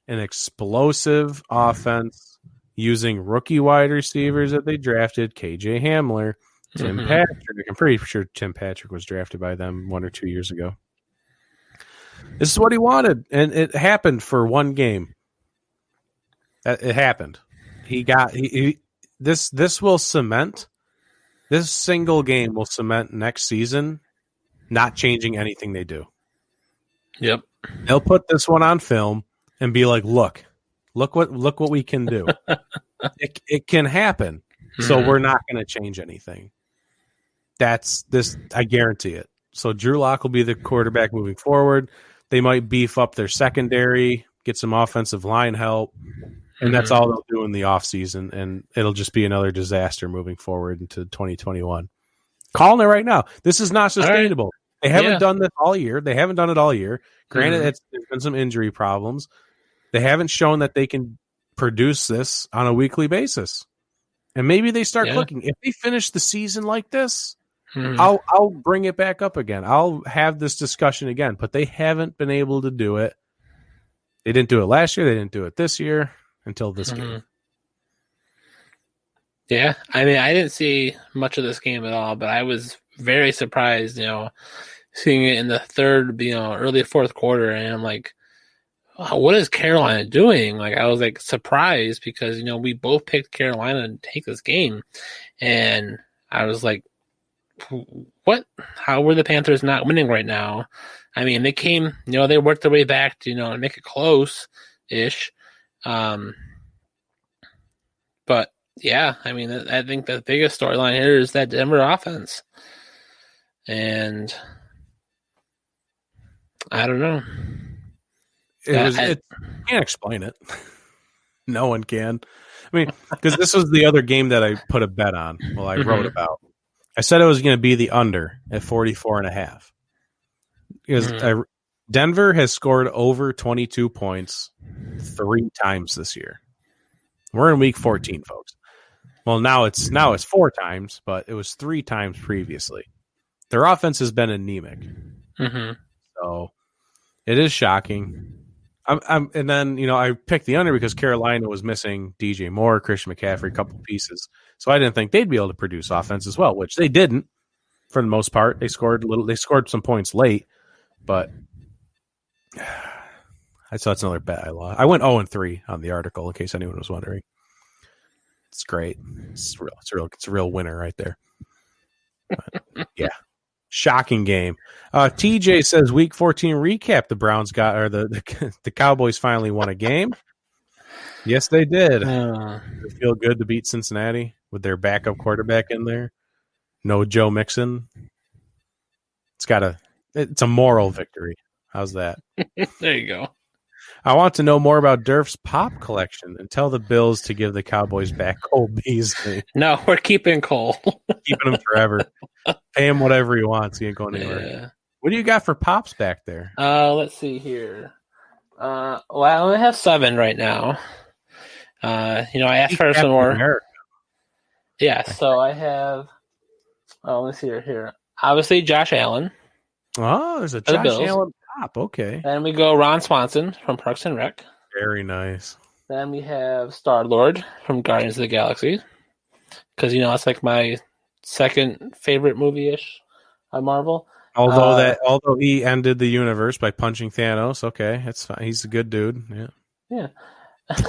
An explosive offense using rookie wide receivers that they drafted, KJ Hamler, Tim Patrick. I'm pretty sure Tim Patrick was drafted by them 1 or 2 years ago. This is what he wanted, and it happened for one game. It happened. This will cement. This single game will cement next season, not changing anything they do. Yep. They'll put this one on film and be like, look what we can do. It can happen. So we're not going to change anything. That's this. I guarantee it. So Drew Lock will be the quarterback moving forward. They might beef up their secondary, get some offensive line help, and that's all they'll do in the offseason, and it'll just be another disaster moving forward into 2021. Calling it right now. This is not sustainable. Right. They haven't done this all year. They haven't done it all year. Granted, there's been some injury problems. They haven't shown that they can produce this on a weekly basis. And maybe they start clicking. If they finish the season like this, I'll bring it back up again. I'll have this discussion again. But they haven't been able to do it. They didn't do it last year. They didn't do it this year until this game. Yeah, I mean, I didn't see much of this game at all, but I was very surprised, seeing it in the third, early fourth quarter, and I'm like, wow, what is Carolina doing? Like, I was like surprised because we both picked Carolina to take this game, and I was like, what? How were the Panthers not winning right now? I mean, they came, they worked their way back to make it close-ish, but yeah, I mean, I think the biggest storyline here is that Denver offense, and I don't know. You can't explain it. No one can. I mean, because this was the other game that I put a bet on. Well, I wrote about. I said it was going to be the under at 44.5. Because Denver has scored over 22 points 3 times this year. We're in week 14, folks. Well, now it's 4 times, but it was 3 times previously. Their offense has been anemic. So it is shocking. And then, I picked the under because Carolina was missing DJ Moore, Christian McCaffrey, a couple pieces. So I didn't think they'd be able to produce offense as well, which they didn't for the most part. They scored some points late, but I saw it's another bet I lost. I went 0-3 on the article in case anyone was wondering. It's great. It's a real winner right there. But, yeah. Shocking game. TJ says week 14 recap. The Browns the Cowboys finally won a game. Yes, they did. They feel good to beat Cincinnati with their backup quarterback in there. No Joe Mixon. It's a moral victory. How's that? There you go. I want to know more about Durf's pop collection and tell the Bills to give the Cowboys back Cole Beasley. No, we're keeping Cole. Keeping him forever. Pay him whatever he wants. He ain't going anywhere. Yeah. What do you got for pops back there? Let's see here. Well, I only have 7 right now. I asked for some more. America. Yeah, so I have. Let's see here. Obviously, Josh Allen. Oh, there's a Josh Allen pop. Okay. Then we go Ron Swanson from Parks and Rec. Very nice. Then we have Star-Lord from Guardians of the Galaxy. Because, it's like my second favorite movie-ish on Marvel. Although he ended the universe by punching Thanos, okay, that's fine. He's a good dude. Yeah. Let's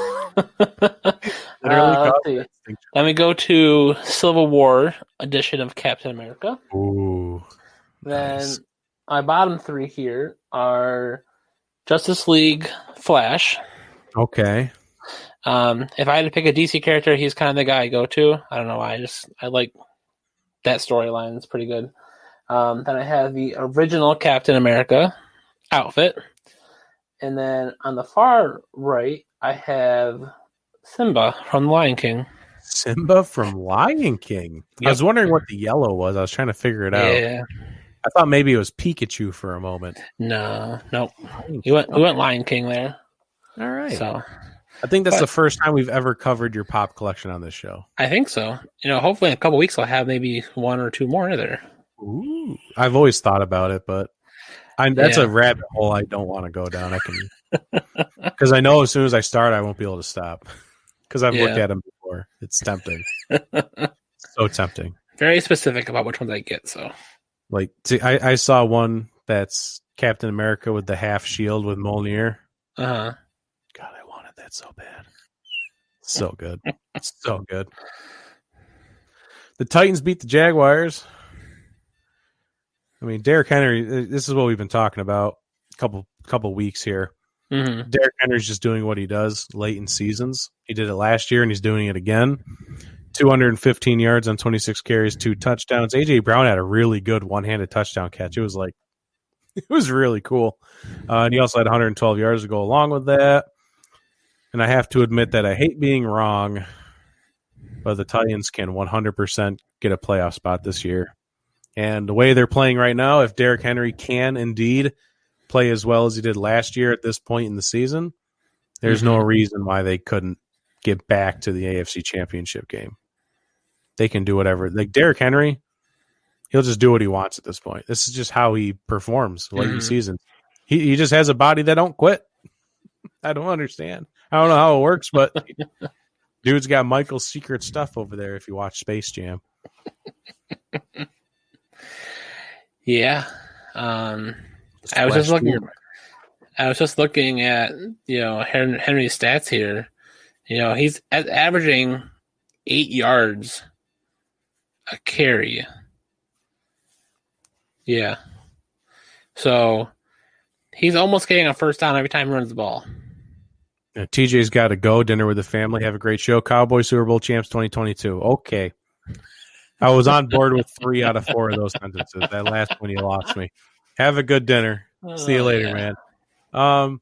see. Then we go to Civil War edition of Captain America. Ooh. Then nice. My bottom 3 here are Justice League Flash. Okay. If I had to pick a DC character, he's kind of the guy I go to. I don't know why. I like that storyline. It's pretty good. Then I have the original Captain America outfit. And then on the far right, I have Simba from The Lion King. Simba from Lion King? Yep. I was wondering what the yellow was. I was trying to figure it out. Yeah. I thought maybe it was Pikachu for a moment. No. We went Lion King there. All right. So I think that's the first time we've ever covered your pop collection on this show. I think so. Hopefully in a couple weeks I'll have maybe 1 or 2 more there. Ooh. I've always thought about it, but that's a rabbit hole I don't want to go down. Because I know as soon as I start, I won't be able to stop. Because I've looked at them before. It's tempting. So tempting. very specific about which ones I get. So, Like, see, I saw one that's Captain America with the half shield with Mjolnir. uh-huh. God, I wanted that so bad. So good. So good. The Titans beat the Jaguars. I mean, Derrick Henry, this is what we've been talking about a couple weeks here. Mm-hmm. Derrick Henry's just doing what he does late in seasons. He did it last year, and he's doing it again. 215 yards on 26 carries, 2 touchdowns. A.J. Brown had a really good one-handed touchdown catch. It was really cool. And he also had 112 yards to go along with that. And I have to admit that I hate being wrong, but the Titans can 100% get a playoff spot this year. And the way they're playing right now, if Derrick Henry can indeed play as well as he did last year at this point in the season, there's no reason why they couldn't get back to the AFC Championship game. They can do whatever. Like Derrick Henry, he'll just do what he wants at this point. This is just how he performs late in season. He just has a body that don't quit. I don't understand. I don't know how it works, but dude's got Michael's secret stuff over there if you watch Space Jam. Yeah. I was just looking at, Henry's stats here. He's averaging 8 yards a carry. Yeah. So he's almost getting a first down every time he runs the ball. TJ's got to go. Dinner with the family. Have a great show. Cowboys Super Bowl champs 2022. Okay. I was on board with 3 out of 4 of those sentences. That last one, you lost me. Have a good dinner. See you later, man.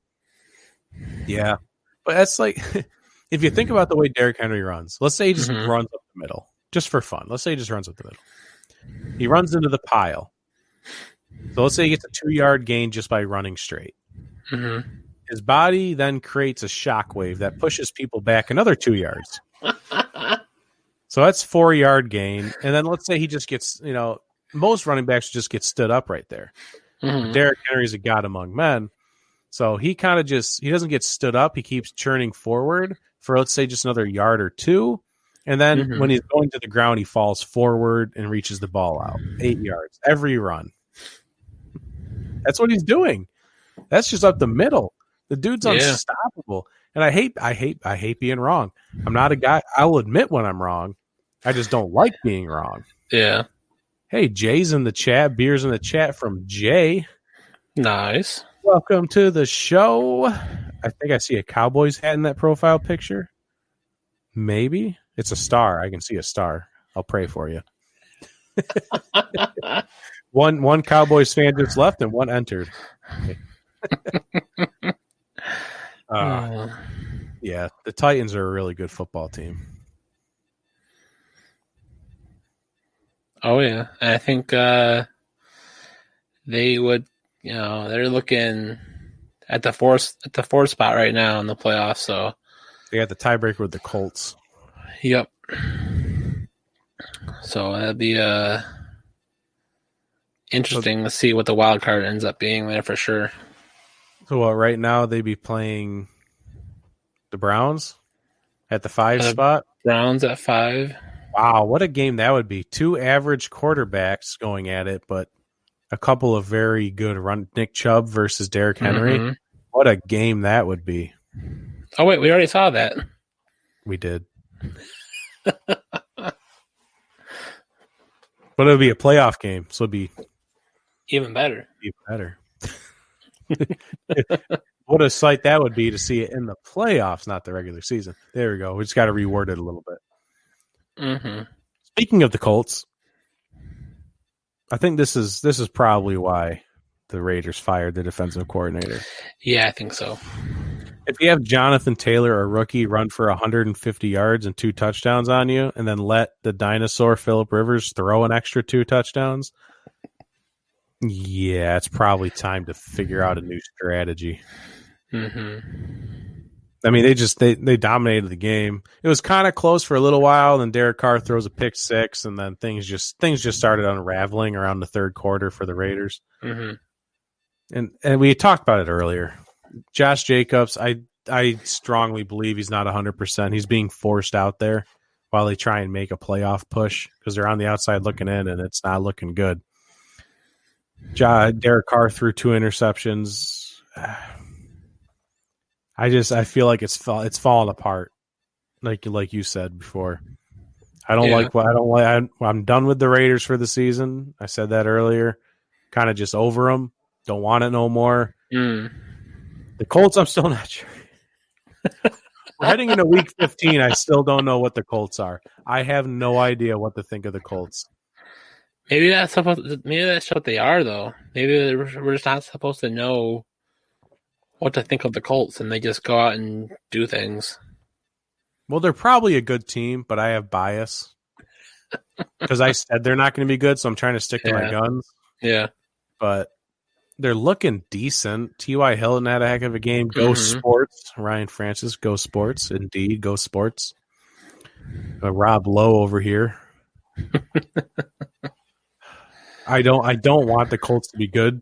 Yeah. But that's like, if you think about the way Derrick Henry runs, let's say he just runs up the middle, just for fun. Let's say he just runs up the middle. He runs into the pile. So let's say he gets a 2-yard gain just by running straight. Mm-hmm. His body then creates a shockwave that pushes people back another 2 yards. So that's 4-yard gain. And then let's say he just gets, most running backs just get stood up right there. Mm-hmm. Derrick Henry's a god among men. So he kind of he doesn't get stood up. He keeps churning forward for, let's say, just another yard or 2. And then when he's going to the ground, he falls forward and reaches the ball out. 8 yards every run. That's what he's doing. That's just up the middle. The dude's unstoppable. And I hate being wrong. I'm not a guy. I'll admit when I'm wrong. I just don't like being wrong. Yeah. Hey, Jay's in the chat. Beer's in the chat from Jay. Nice. Welcome to the show. I think I see a Cowboys hat in that profile picture. Maybe. It's a star. I can see a star. I'll pray for you. One Cowboys fan just left and one entered. Yeah, the Titans are a really good football team. Oh yeah, I think they would. They're looking at the fourth spot right now in the playoffs. So they got the tiebreaker with the Colts. Yep. So that'd be interesting to see what the wild card ends up being there for sure. So right now they'd be playing the Browns at the 5 spot. Browns at 5. Wow, what a game that would be. 2 average quarterbacks going at it, but a couple of very good run. Nick Chubb versus Derrick Henry. Mm-hmm. What a game that would be. Oh, wait, we already saw that. We did. But it would be a playoff game, so it'd be even better. What a sight that would be to see it in the playoffs, not the regular season. There we go. We just got to reword it a little bit. Mm-hmm. Speaking of the Colts, I think this is probably why the Raiders fired the defensive coordinator. Yeah, I think so. If you have Jonathan Taylor, a rookie, run for 150 yards and 2 touchdowns on you, and then let the dinosaur Phillip Rivers throw an extra 2 touchdowns, yeah, it's probably time to figure out a new strategy. Mm-hmm. I mean, they dominated the game. It was kind of close for a little while, and then Derek Carr throws a pick 6, and then things just started unraveling around the third quarter for the Raiders. Mm-hmm. And we talked about it earlier. Josh Jacobs, I strongly believe he's not 100%. He's being forced out there while they try and make a playoff push because they're on the outside looking in and it's not looking good. Derek Carr threw 2 interceptions. I feel like it's falling apart, like you said before. I'm done with the Raiders for the season. I said that earlier. Kind of just over them. Don't want it no more. The Colts, I'm still not sure. We're heading into week 15. I still don't know what the Colts are. I have no idea what to think of the Colts. Maybe that's what they are, though. Maybe we're just not supposed to know what to think of the Colts, and they just go out and do things. Well, they're probably a good team, but I have bias because I said they're not going to be good, so I'm trying to stick to my guns. Yeah. But they're looking decent. T.Y. Hilton had a heck of a game. Go Sports. Ryan Francis, go Sports. Indeed, go Sports. Rob Lowe over here. I don't want the Colts to be good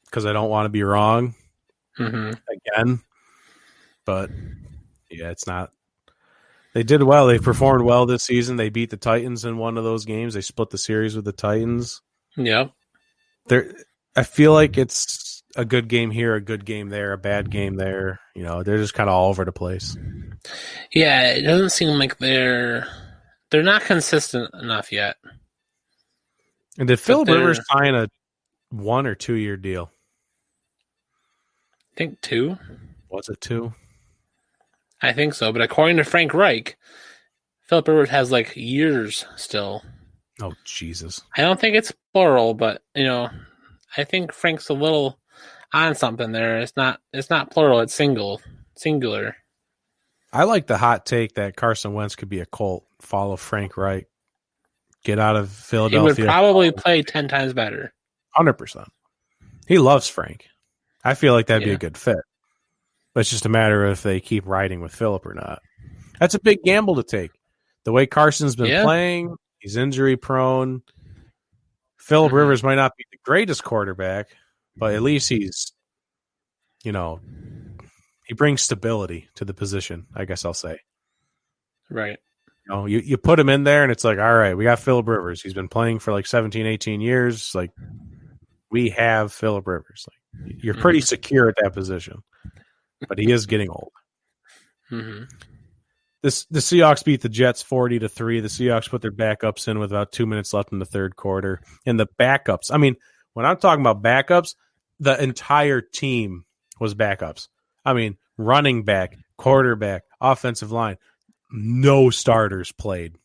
because I don't want to be wrong again. But, yeah, it's not. They did well. They performed well this season. They beat the Titans in one of those games. They split the series with the Titans. Yeah. I feel like it's a good game here, a good game there, a bad game there. You know, they're just kind of all over the place. Yeah, it doesn't seem like they're not consistent enough yet. And did Philip Rivers sign a 1 or 2 year deal? I think 2. Was it 2? I think so, but according to Frank Reich, Philip Rivers has like years still. Oh, Jesus. I don't think it's plural, but you know, I think Frank's a little on something there. It's not plural, it's singular. I like the hot take that Carson Wentz could be a Colt. Follow Frank Reich. Get out of Philadelphia. He would probably play 10 times better. 100%. He loves Frank. I feel like that'd be a good fit. But it's just a matter of if they keep riding with Phillip or not. That's a big gamble to take. The way Carson's been playing, he's injury prone. Philip Rivers might not be the greatest quarterback, but at least he's, you know, he brings stability to the position, I guess I'll say. Right. You know, you put him in there and it's like, all right, we got Philip Rivers. He's been playing for like 17, 18 years. Like, we have Philip Rivers. Like, you're pretty secure at that position. But he is getting old. The Seahawks beat the Jets 40-3. The Seahawks put their backups in with about 2 minutes left in the third quarter. And the backups, I mean, when I'm talking about backups, the entire team was backups. I mean, running back, quarterback, offensive line, no starters played.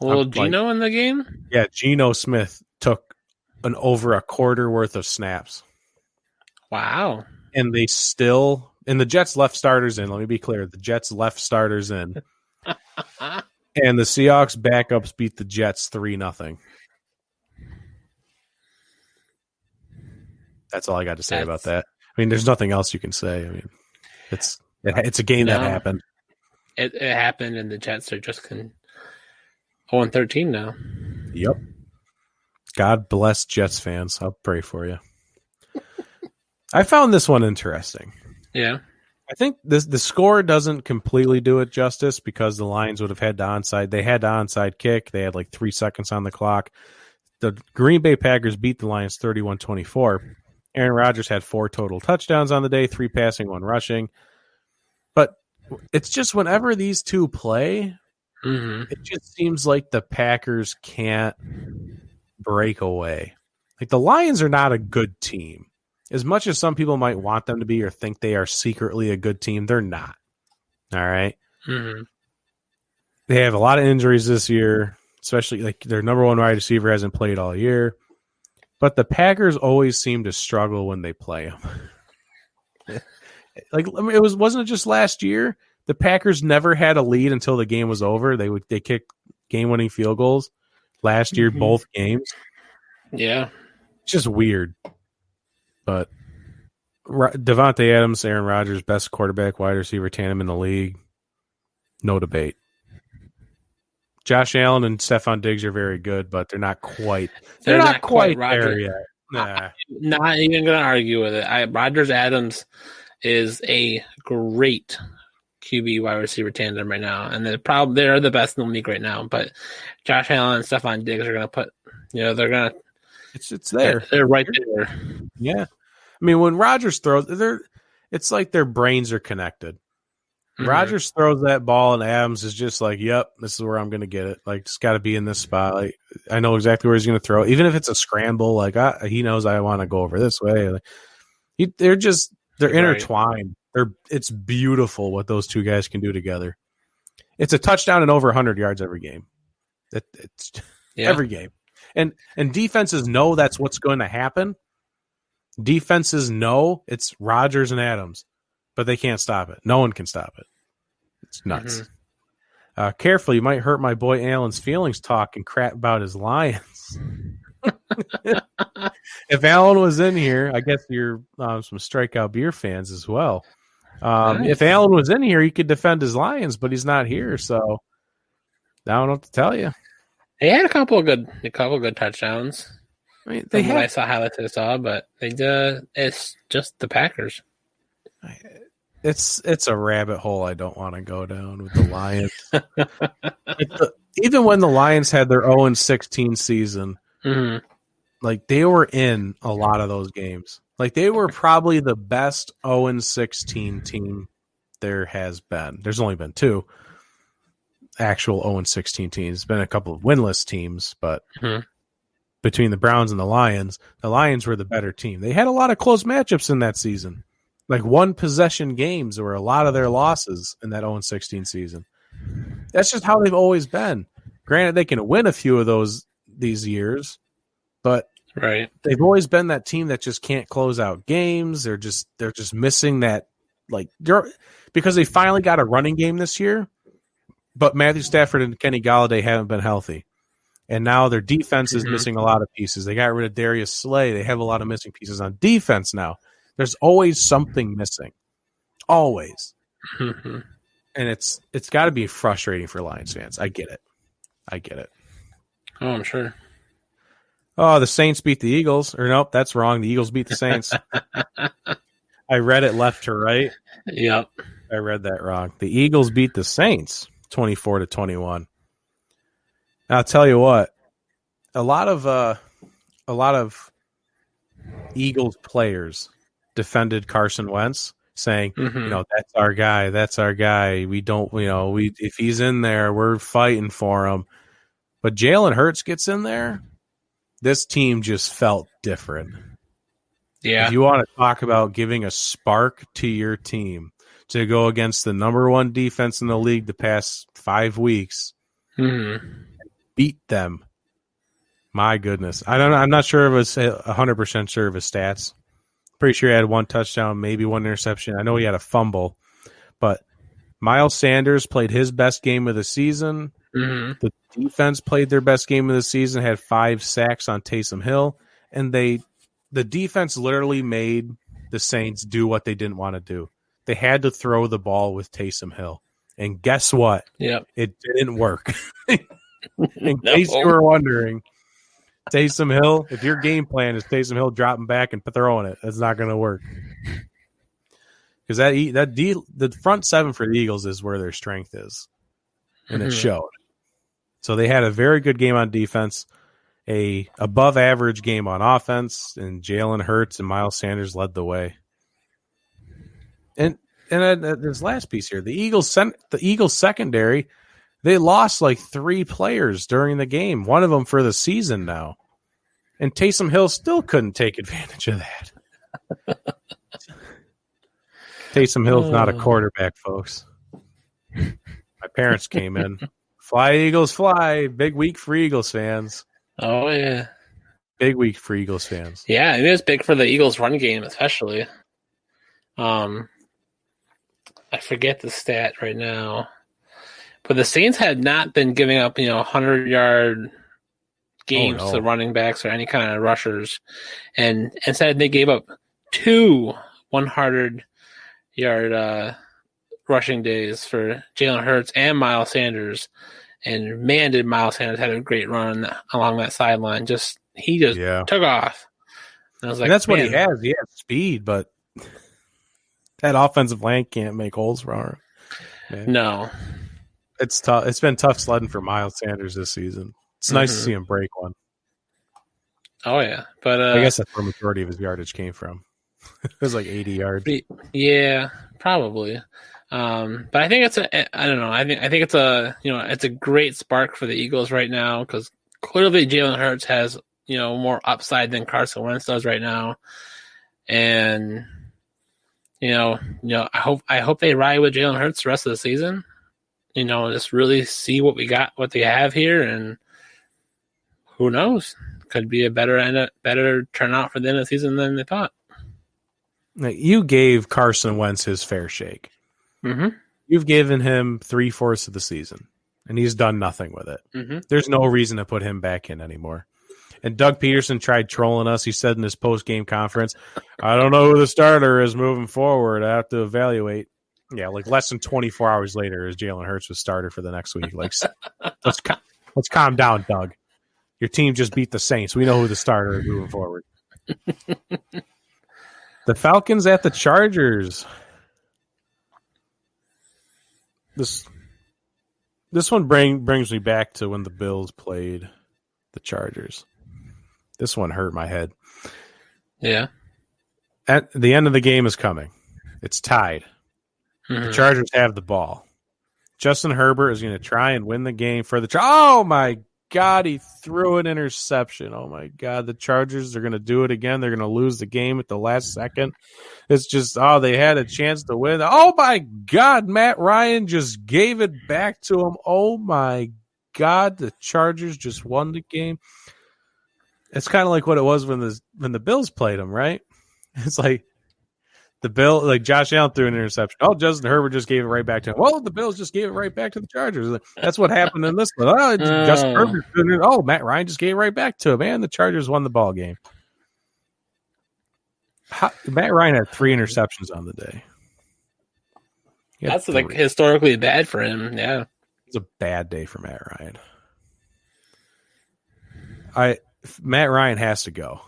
Well, Geno in the game? Yeah, Geno Smith took over a quarter worth of snaps. Wow. And they still... And the Jets left starters in. Let me be clear. The Jets left starters in. And the Seahawks backups beat the Jets 3-0. That's all I got to say about that. I mean, there's nothing else you can say. I mean, it's a game that happened. It happened, and the Jets are just 0-13 now. Yep. God bless Jets fans. I'll pray for you. I found this one interesting. Yeah. I think the score doesn't completely do it justice because the Lions would have had the onside. They had the onside kick. They had like 3 seconds on the clock. The Green Bay Packers beat the Lions 31-24. Aaron Rodgers had 4 total touchdowns on the day, 3 passing, 1 rushing. But it's just whenever these two play, it just seems like the Packers can't break away. Like the Lions are not a good team. As much as some people might want them to be or think they are secretly a good team, they're not. All right? They have a lot of injuries this year, especially like their number 1 wide receiver hasn't played all year. But the Packers always seem to struggle when they play them. Like wasn't it just last year? The Packers never had a lead until the game was over. They kicked game-winning field goals last year, both games. Yeah. It's just weird. But Devontae Adams, Aaron Rodgers, best quarterback, wide receiver tandem in the league. No debate. Josh Allen and Stephon Diggs are very good, but they're not quite. They're not quite there yet. Nah. Not even going to argue with it. Rodgers Adams is a great QB wide receiver tandem right now, and they're the best in the league right now. But Josh Allen and Stephon Diggs are going to put, they're going to. It's there. They're right there. Yeah, I mean when Rodgers throws, it's like their brains are connected. Mhm. Rodgers throws that ball, and Adams is just like, "Yep, this is where I'm going to get it. Like, it's got to be in this spot. Like, I know exactly where he's going to throw, even if it's a scramble. Like, he knows I want to go over this way. Like, they're intertwined. It's beautiful what those two guys can do together. It's a touchdown and over 100 yards every game. It's every game, and defenses know that's what's going to happen. Defenses know it's Rodgers and Adams, but they can't stop it. No one can stop it. It's nuts. Careful, you might hurt my boy Allen's feelings talking crap about his Lions. If Allen was in here, I guess you're some strikeout beer fans as well. Nice. If Allen was in here, he could defend his Lions, but he's not here, so I don't know what to tell you. They had a couple of good touchdowns. I mean, I saw highlights I saw, but it's just the Packers. It's a rabbit hole I don't want to go down with the Lions. Even when the Lions had their 0-16 season, like they were in a lot of those games. Like they were probably the best 0-16 team there has been. There's only been two actual 0-16 teams. There's been a couple of winless teams, but between the Browns and the Lions were the better team. They had a lot of close matchups in that season. Like one possession games were a lot of their losses in that 0-16 season. That's just how they've always been. Granted, they can win a few of these years, but they've always been that team that just can't close out games. They're just missing that, because they finally got a running game this year, but Matthew Stafford and Kenny Golladay haven't been healthy. And now their defense is missing a lot of pieces. They got rid of Darius Slay. They have a lot of missing pieces on defense now. There's always something missing. Always. And it's got to be frustrating for Lions fans. I get it. Oh, I'm sure. Oh, the Saints beat the Eagles. Or nope, that's wrong. The Eagles beat the Saints. I read it left to right. Yep. I read that wrong. The Eagles beat the Saints 24-21. Now, I'll tell you what. A lot of Eagles players defended Carson Wentz, saying, that's our guy. That's our guy. We don't, if he's in there, we're fighting for him. But Jalen Hurts gets in there. This team just felt different. Yeah. If you want to talk about giving a spark to your team to go against the number one defense in the league the past 5 weeks, beat them. My goodness. I'm not sure if it's 100% sure of his stats. Pretty sure he had one touchdown, maybe one interception. I know he had a fumble, but Miles Sanders played his best game of the season. The defense played their best game of the season, had 5 sacks on Taysom Hill, and the defense literally made the Saints do what they didn't want to do. They had to throw the ball with Taysom Hill. And guess what? Yep. It didn't work. In case you were wondering, Taysom Hill, if your game plan is Taysom Hill dropping back and throwing it, that's not going to work. Because the front seven for the Eagles is where their strength is, and it showed. So they had a very good game on defense, a above average game on offense, and Jalen Hurts and Miles Sanders led the way. And this last piece here, the Eagles secondary, they lost like 3 players during the game, one of them for the season now. And Taysom Hill still couldn't take advantage of that. Taysom Hill's not a quarterback, folks. My parents came in. Fly, Eagles, fly. Big week for Eagles fans. Oh, yeah. Big week for Eagles fans. Yeah, it is big for the Eagles run game, especially. I forget the stat right now. But the Saints had not been giving up, 100-yard games to running backs or any kind of rushers. And instead, they gave up 2 100-yard rushing days for Jalen Hurts and Miles Sanders. And man, did Miles Sanders have a great run along that sideline. He just took off. And I was like, and that's what he has. He has speed, but that offensive line can't make holes for him. man. No. It's tough. It's been tough sledding for Miles Sanders this season. It's nice to see him break one. Oh yeah, but I guess that's where the majority of his yardage came from. It was like 80 yards. Yeah, probably. But I think I don't know. I think it's it's a great spark for the Eagles right now because clearly Jalen Hurts has more upside than Carson Wentz does right now, and I hope they ride with Jalen Hurts the rest of the season. Just really see what they have here, and who knows, could be a better turnout for the end of the season than they thought. You gave Carson Wentz his fair shake. Mm-hmm. You've given him 3/4 of the season, and he's done nothing with it. Mm-hmm. There's no reason to put him back in anymore. And Doug Peterson tried trolling us. He said in his post-game conference, I don't know who the starter is moving forward. I have to evaluate. Yeah, like less than 24 hours later is Jalen Hurts was starter for the next week. Like, let's calm down, Doug. Your team just beat the Saints. We know who the starter is moving forward. The Falcons at the Chargers. This one brings me back to when the Bills played the Chargers. This one hurt my head. Yeah. At the end of the game is coming. It's tied. Mm-hmm. The Chargers have the ball. Justin Herbert is going to try and win the game for the Oh my God, he threw an interception. Oh my God, the Chargers are going to do it again. They're going to lose the game at the last second. It's just, they had a chance to win. Oh my God, Matt Ryan just gave it back to him. Oh my God, the Chargers just won the game. It's kind of like what it was when the Bills played them, right? It's like Josh Allen threw an interception. Oh, Justin Herbert just gave it right back to him. Well, the Bills just gave it right back to the Chargers. That's what happened in this one. Justin Herbert. Oh, Matt Ryan just gave it right back to him, and the Chargers won the ball game. Matt Ryan had 3 interceptions on the day. That's like historically bad for him. Yeah, it's a bad day for Matt Ryan. Matt Ryan has to go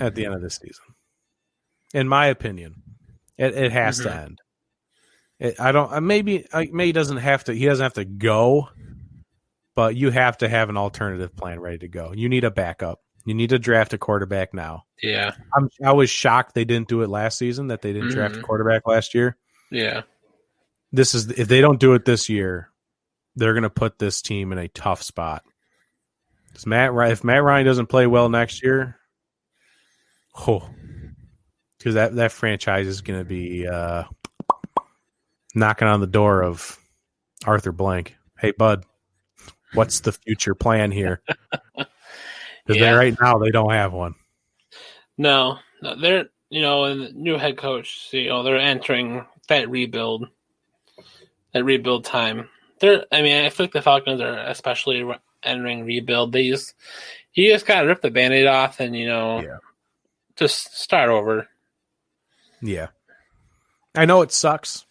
at the end of this season, in my opinion. It has to end. Maybe he doesn't have to. He doesn't have to go, but you have to have an alternative plan ready to go. You need a backup. You need to draft a quarterback now. Yeah, I was shocked they didn't do it last season. That they didn't draft a quarterback last year. Yeah, if they don't do it this year, they're going to put this team in a tough spot. If Matt Ryan doesn't play well next year, because that franchise is going to be knocking on the door of Arthur Blank. Hey, bud, what's the future plan here? Because right now they don't have one. No, they're and the new head coach. They're entering that rebuild time. I feel like the Falcons are especially entering rebuild. You just gotta rip the Band-Aid off and just start over. Yeah, I know it sucks.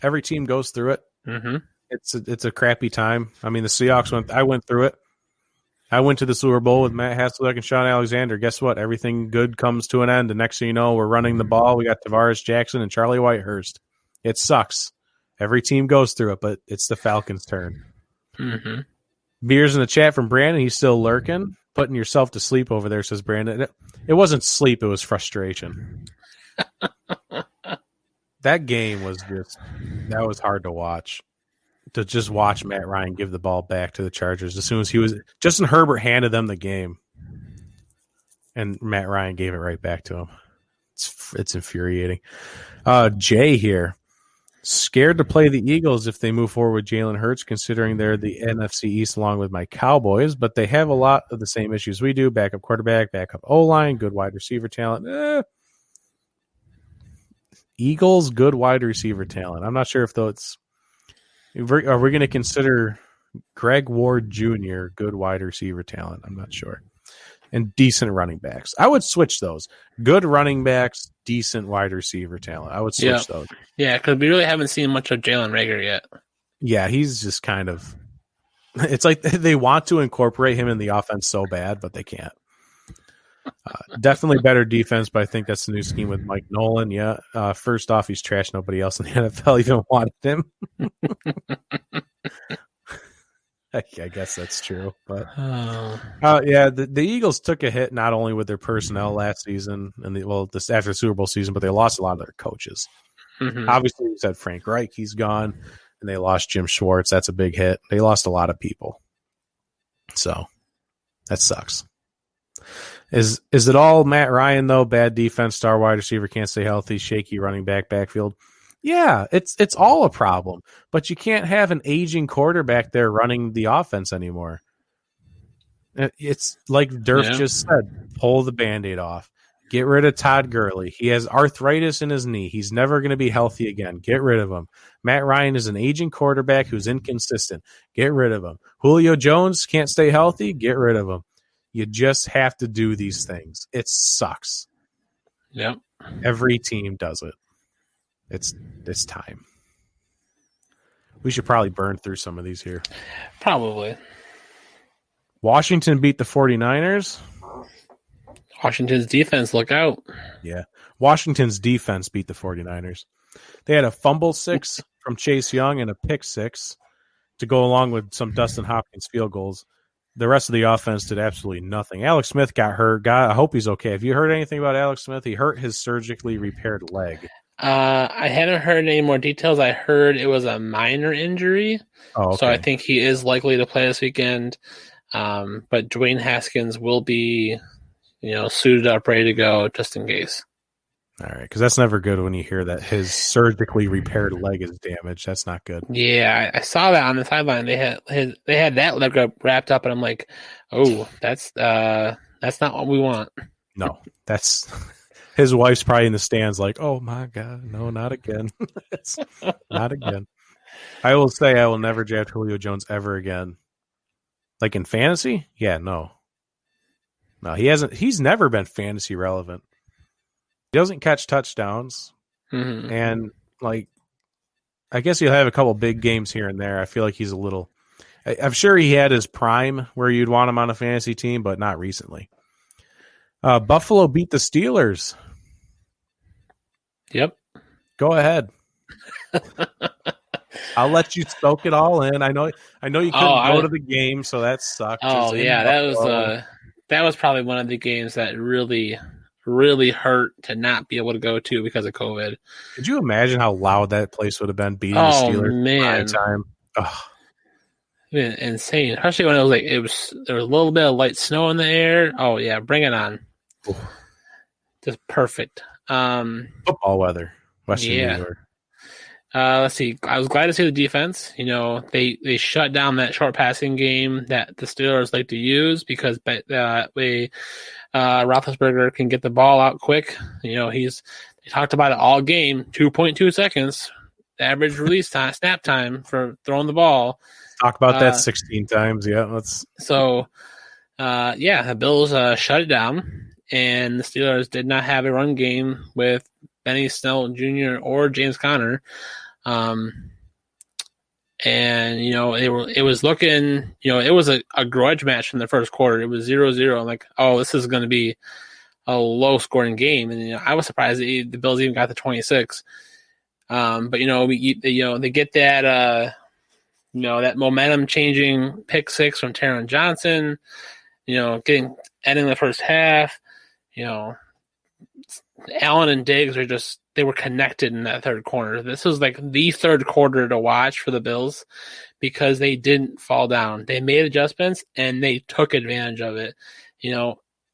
Every team goes through it. Mm-hmm. It's a crappy time. I mean, the Seahawks I went through it. I went to the Super Bowl with Matt Hasselbeck and Sean Alexander. Guess what? Everything good comes to an end. The next thing you know, we're running the ball. We got Tavares Jackson and Charlie Whitehurst. It sucks. Every team goes through it, but it's the Falcons' turn. Mm-hmm. Beers in the chat from Brandon. He's still lurking. Putting yourself to sleep over there, says Brandon. It wasn't sleep. It was frustration. That game was that was hard to watch. To just watch Matt Ryan give the ball back to the Chargers as soon as Justin Herbert handed them the game, and Matt Ryan gave it right back to him. It's infuriating. Jay here, scared to play the Eagles if they move forward with Jalen Hurts, considering they're the NFC East along with my Cowboys, but they have a lot of the same issues we do: backup quarterback, backup O-line, good wide receiver talent. Eagles, good wide receiver talent. I'm not sure if though it's. Are we going to consider Greg Ward Jr. good wide receiver talent? I'm not sure. And decent running backs. I would switch those. Good running backs, decent wide receiver talent. I would switch those. Yeah, because we really haven't seen much of Jalen Reagor yet. Yeah, he's just kind of – it's like they want to incorporate him in the offense so bad, but they can't. Definitely better defense, but I think that's the new scheme with Mike Nolan. Yeah. First off, he's trash. Nobody else in the NFL even wanted him. I guess that's true. But yeah, the Eagles took a hit not only with their personnel last season and this after the Super Bowl season, but they lost a lot of their coaches. Mm-hmm. Obviously, you said Frank Reich, he's gone, and they lost Jim Schwartz. That's a big hit. They lost a lot of people. So that sucks. Is it all Matt Ryan though? Bad defense, star wide receiver can't stay healthy, shaky running backfield. Yeah, it's all a problem. But you can't have an aging quarterback there running the offense anymore. It's like Durf just said, pull the Band-Aid off. Get rid of Todd Gurley. He has arthritis in his knee. He's never going to be healthy again. Get rid of him. Matt Ryan is an aging quarterback who's inconsistent. Get rid of him. Julio Jones can't stay healthy. Get rid of him. You just have to do these things. It sucks. Yep. Every team does it. It's time. We should probably burn through some of these here. Probably. Washington beat the 49ers. Washington's defense, look out. Yeah. Washington's defense beat the 49ers. They had a fumble 6 from Chase Young and a pick 6 to go along with some Dustin Hopkins field goals. The rest of the offense did absolutely nothing. Alex Smith got hurt. I hope he's okay. Have you heard anything about Alex Smith? He hurt his surgically repaired leg. I haven't heard any more details. I heard it was a minor injury. Oh, okay. So I think he is likely to play this weekend. But Dwayne Haskins will be, suited up, ready to go just in case. All right, because that's never good when you hear that his surgically repaired leg is damaged. That's not good. Yeah, I saw that on the sideline. They had that leg wrapped up, and I'm like, oh, that's not what we want. No, that's his wife's probably in the stands like, oh my God, no, not again. Not again. I will say I will never draft Julio Jones ever again. Like in fantasy? Yeah, no. No, he hasn't. He's never been fantasy relevant. He doesn't catch touchdowns. Mm-hmm. And, I guess he'll have a couple big games here and there. I feel like he's a little – I'm sure he had his prime where you'd want him on a fantasy team, but not recently. Buffalo beat the Steelers. Yep. Go ahead. I'll let you soak it all in. I know you couldn't go to the game, so that sucked. Oh, yeah, that was probably one of the games that really – really hurt to not be able to go to because of COVID. Could you imagine how loud that place would have been beating the Steelers man. at the time? Oh. Insane. Especially when there was a little bit of light snow in the air. Oh yeah, bring it on. Ooh. Just perfect. Football weather. Western New York. Let's see. I was glad to see the defense. They shut down that short passing game that the Steelers like to use because Roethlisberger can get the ball out quick. They talked about it all game. 2.2 seconds, average release time, snap time for throwing the ball. Talk about that 16 times. Yeah, the Bills shut it down, and the Steelers did not have a run game with Benny Snell Jr. or James Conner. It was looking, it was a grudge match in the first quarter. It was 0-0. I'm like, oh, this is going to be a low scoring game. And, I was surprised that the Bills even got the 26. But they get that, that momentum changing pick 6 from Taron Johnson, ending the first half, Allen and Diggs they were connected in that third quarter. This was like the third quarter to watch for the Bills because they didn't fall down. They made adjustments and they took advantage of it.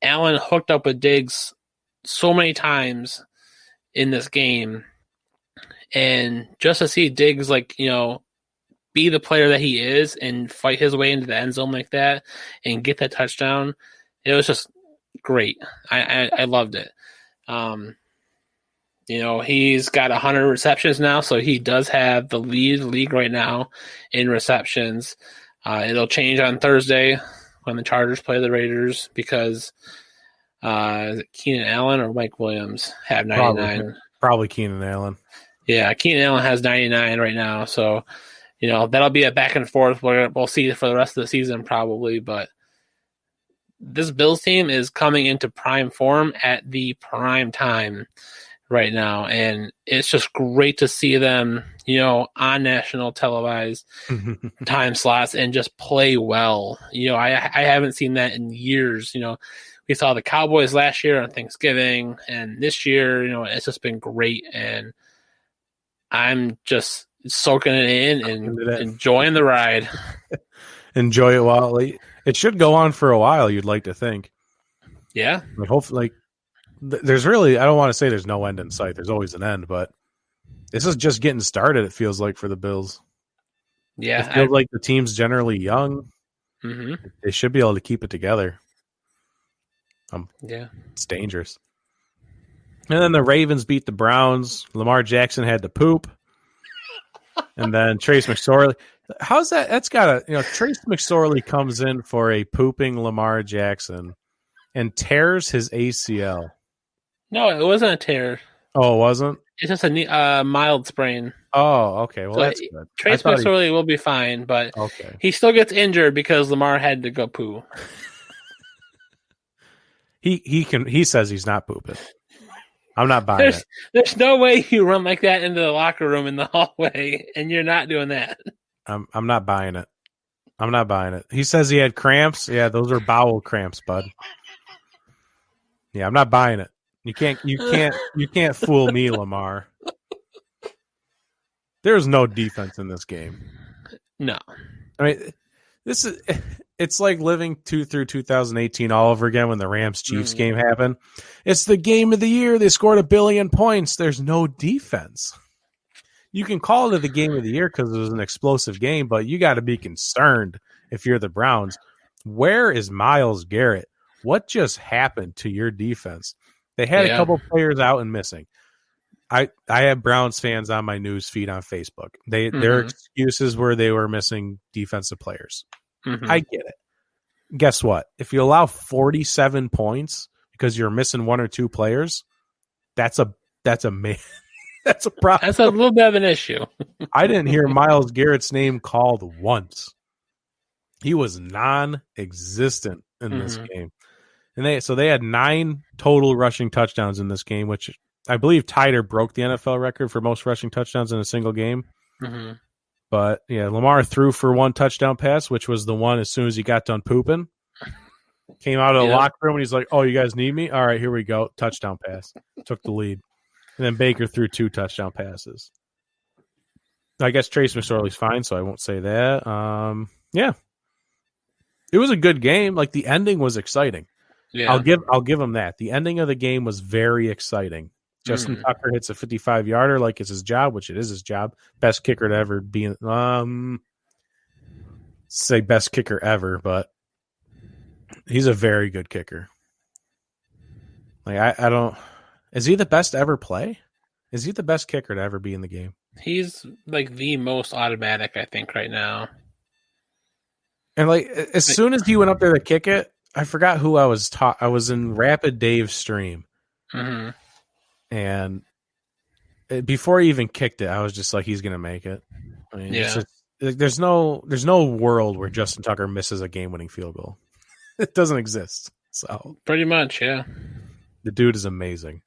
Allen hooked up with Diggs so many times in this game. And just to see Diggs, be the player that he is and fight his way into the end zone like that and get that touchdown, it was just great. I loved it. He's got 100 receptions now, so he does have the league right now in receptions. It'll change on Thursday when the Chargers play the Raiders because is it Keenan Allen or Mike Williams have 99? Probably Keenan Allen. Yeah, Keenan Allen has 99 right now, so that'll be a back and forth. We'll see for the rest of the season probably, but this Bills team is coming into prime form at the prime time right now, and it's just great to see them, on national televised time slots and just play well. I haven't seen that in years. We saw the Cowboys last year on Thanksgiving, and this year, it's just been great, and I'm just soaking it in and enjoying the ride. Enjoy it while it should go on for a while. You'd like to think. Yeah. Hopefully, there's really, I don't want to say there's no end in sight. There's always an end, but this is just getting started. It feels like for the Bills. Yeah. It feels like the team's generally young. Mm-hmm. They should be able to keep it together. Yeah. It's dangerous. And then the Ravens beat the Browns. Lamar Jackson had to poop. And then Trace McSorley. How's that? That's got to, Trace McSorley comes in for a pooping Lamar Jackson and tears his ACL. No, it wasn't a tear. Oh, it wasn't? It's just a mild sprain. Oh, okay. Well, so that's good. Trace McSorley will be fine, but he still gets injured because Lamar had to go poo. He says he's not pooping. I'm not buying it. There's no way you run like that into the locker room in the hallway, and you're not doing that. I'm not buying it. I'm not buying it. He says he had cramps. Yeah, those are bowel cramps, bud. Yeah, I'm not buying it. You can't fool me, Lamar. There's no defense in this game. No. I mean, it's like living through 2018 all over again when the Rams-Chiefs game happened. It's the game of the year. They scored 1 billion points. There's no defense. You can call it the game of the year because it was an explosive game, but you got to be concerned if you're the Browns. Where is Myles Garrett? What just happened to your defense? They had a couple players out and missing. I have Browns fans on my news feed on Facebook. Their excuses were they were missing defensive players. Mm-hmm. I get it. Guess what? If you allow 47 points because you're missing one or two players, that's a problem. That's a little bit of an issue. I didn't hear Myles Garrett's name called once. He was non-existent in this game. And they had 9 total rushing touchdowns in this game, which I believe tied or broke the NFL record for most rushing touchdowns in a single game. Mm-hmm. But yeah, Lamar threw for 1 touchdown pass, which was the one as soon as he got done pooping. Came out of the locker room and he's like, "Oh, you guys need me? All right, here we go. Touchdown pass." Took the lead. And then Baker threw 2 touchdown passes. I guess Trace McSorley's fine, so I won't say that. Yeah. It was a good game. Like, the ending was exciting. Yeah. I'll give him that. The ending of the game was very exciting. Justin Tucker hits a 55-yarder like it's his job, which it is his job. Best kicker to ever be. Say best kicker ever, but he's a very good kicker. Like I don't. Is he the best to ever play? Is he the best kicker to ever be in the game? He's like the most automatic, I think, right now. And like as soon as he went up there to kick it, I forgot who I was taught. I was in Rapid Dave's stream. Mm-hmm. And before he even kicked it, I was just like, he's going to make it. I mean, it's just, there's no world where Justin Tucker misses a game-winning field goal. It doesn't exist. So pretty much, yeah. The dude is amazing.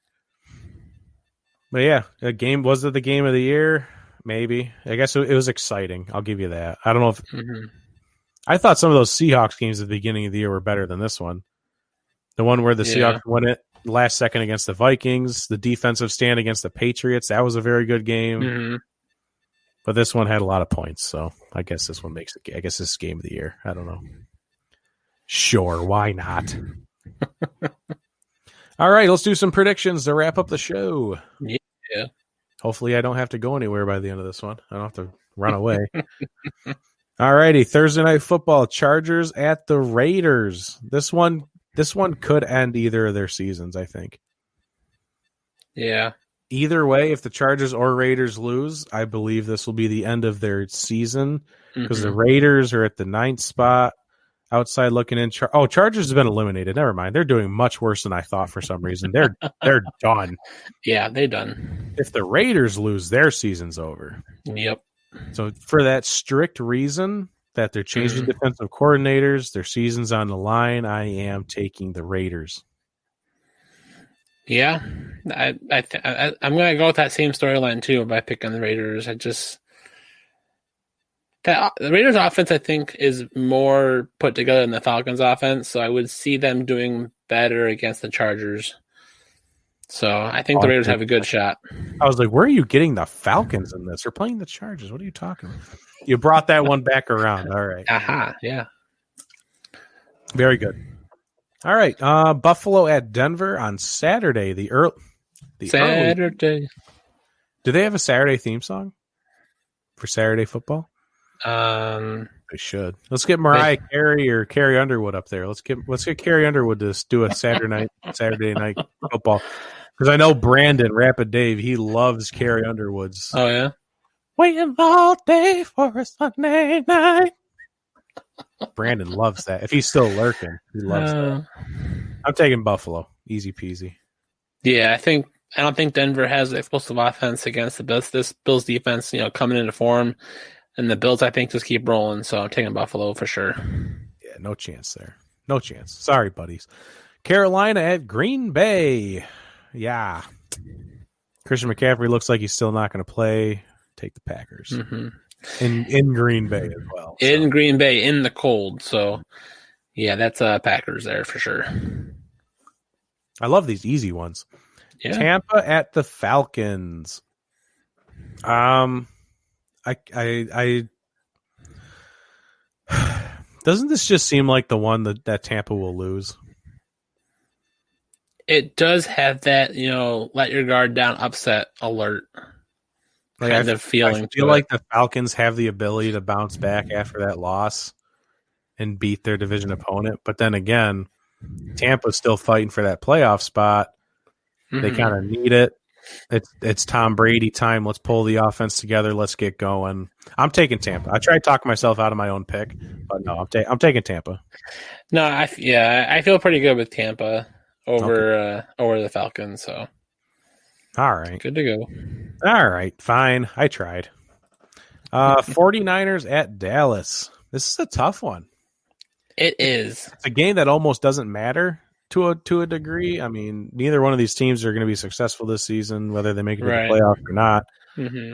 But yeah, was it the game of the year? Maybe. I guess it was exciting. I'll give you that. I don't know if I thought some of those Seahawks games at the beginning of the year were better than this one. The one where the Seahawks won it last second against the Vikings, the defensive stand against the Patriots, that was a very good game. Mm-hmm. But this one had a lot of points, so I guess this one makes it. I guess this is game of the year. I don't know. Sure, why not? All right, let's do some predictions to wrap up the show. Yeah. Hopefully I don't have to go anywhere by the end of this one. I don't have to run away. All righty, Thursday Night Football, Chargers at the Raiders. This one could end either of their seasons, I think. Yeah. Either way, if the Chargers or Raiders lose, I believe this will be the end of their season because the Raiders are at the 9th spot. Outside looking in. Chargers have been eliminated. Never mind. They're doing much worse than I thought for some reason. They're done. Yeah, they're done. If the Raiders lose, their season's over. Yep. So for that strict reason, that they're changing defensive coordinators. Their season's on the line. I am taking the Raiders. Yeah, I'm going to go with that same storyline too by picking the Raiders. The Raiders offense, I think, is more put together than the Falcons offense, so I would see them doing better against the Chargers. So I think the Raiders have a good shot. I was like, where are you getting the Falcons in this? They're playing the Chargers. What are you talking about? You brought that one back around. All right. Aha, yeah. Very good. All right. Buffalo at Denver on Saturday. Saturday. Do they have a Saturday theme song for Saturday football? They should. Let's get Mariah Carey or Carrie Underwood up there. Let's get Carrie Underwood to do a Saturday night football. Because I know Brandon, Rapid Dave, he loves Carrie Underwood's. Oh, yeah? Waiting all day for a Sunday night. Brandon loves that. If he's still lurking, he loves that. I'm taking Buffalo. Easy peasy. Yeah, I don't think Denver has explosive offense against the Bills. This Bills defense, coming into form. And the Bills, I think, just keep rolling. So I'm taking Buffalo for sure. Yeah, no chance there. No chance. Sorry, buddies. Carolina at Green Bay. Yeah. Christian McCaffrey looks like he's still not going to play. Take the Packers. Mm-hmm. In Green Bay as well. In Green Bay, in the cold. So, yeah, that's Packers there for sure. I love these easy ones. Yeah. Tampa at the Falcons. I doesn't this just seem like the one that Tampa will lose? It does have that, let your guard down upset alert kind of feeling. I feel like the Falcons have the ability to bounce back after that loss and beat their division opponent. But then again, Tampa's still fighting for that playoff spot. Mm-hmm. They kind of need it. It's Tom Brady time. Let's pull the offense together. Let's get going. I'm taking Tampa. I tried to talk myself out of my own pick, but no, I'm taking Tampa. No, I feel pretty good with Tampa over the Falcons. So, all right, good to go. All right, fine. I tried. 49ers at Dallas. This is a tough one. It is. It's a game that almost doesn't matter. To a degree, I mean, neither one of these teams are going to be successful this season, whether they make it to the playoffs or not. Mm-hmm.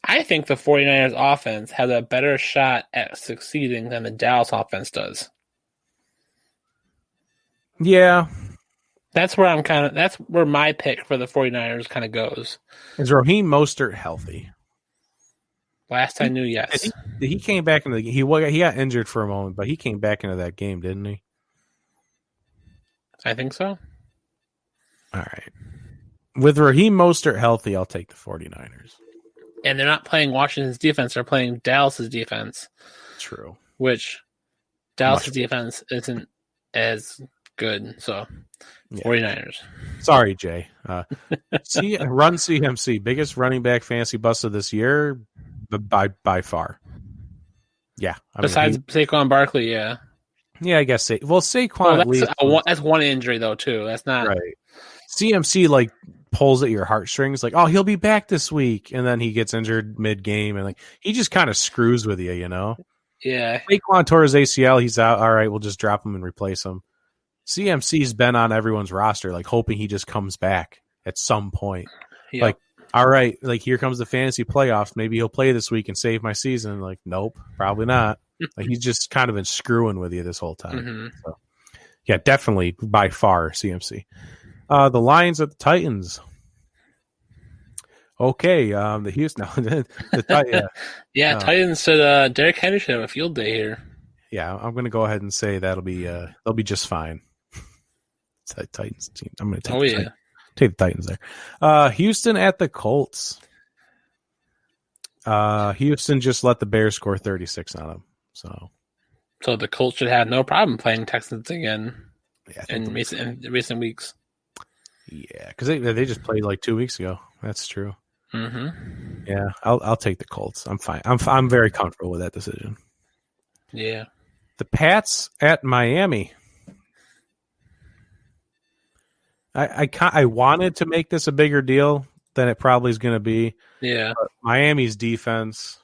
I think the 49ers offense has a better shot at succeeding than the Dallas offense does. Yeah. That's where my pick for the 49ers kind of goes. Is Raheem Mostert healthy? Last I knew, yes. He came back into the game. He got injured for a moment, but he came back into that game, didn't he? I think so. All right. With Raheem Mostert healthy, I'll take the 49ers. And they're not playing Washington's defense. They're playing Dallas's defense. True. Which Dallas's defense isn't as good. So, 49ers. Sorry, Jay. Run CMC. Biggest running back fantasy bust of this year by far. Yeah. Besides Saquon Barkley, yeah. Yeah, I guess. Saquon. That's one injury, though, too. That's not. Right. CMC, pulls at your heartstrings. He'll be back this week. And then he gets injured mid-game. And, he just kind of screws with you, Yeah. Saquon tore his ACL. He's out. All right, we'll just drop him and replace him. CMC's been on everyone's roster, hoping he just comes back at some point. Yep. All right, here comes the fantasy playoffs. Maybe he'll play this week and save my season. Nope, probably not. He's just kind of been screwing with you this whole time. Mm-hmm. So, yeah, definitely by far CMC. The Lions at the Titans. Okay, the Houston. Titans said Derrick Henry should have a field day here. Yeah, I'm going to go ahead and say they'll be just fine. It's that Titans team. I'm going to take the Titans there. Houston at the Colts. Houston just let the Bears score 36 on them. So the Colts should have no problem playing Texans again in recent weeks. Yeah, because they just played 2 weeks ago. That's true. Mm-hmm. Yeah, I'll take the Colts. I'm fine. I'm very comfortable with that decision. Yeah. The Pats at Miami. I wanted to make this a bigger deal than it probably is going to be. Yeah. But Miami's defense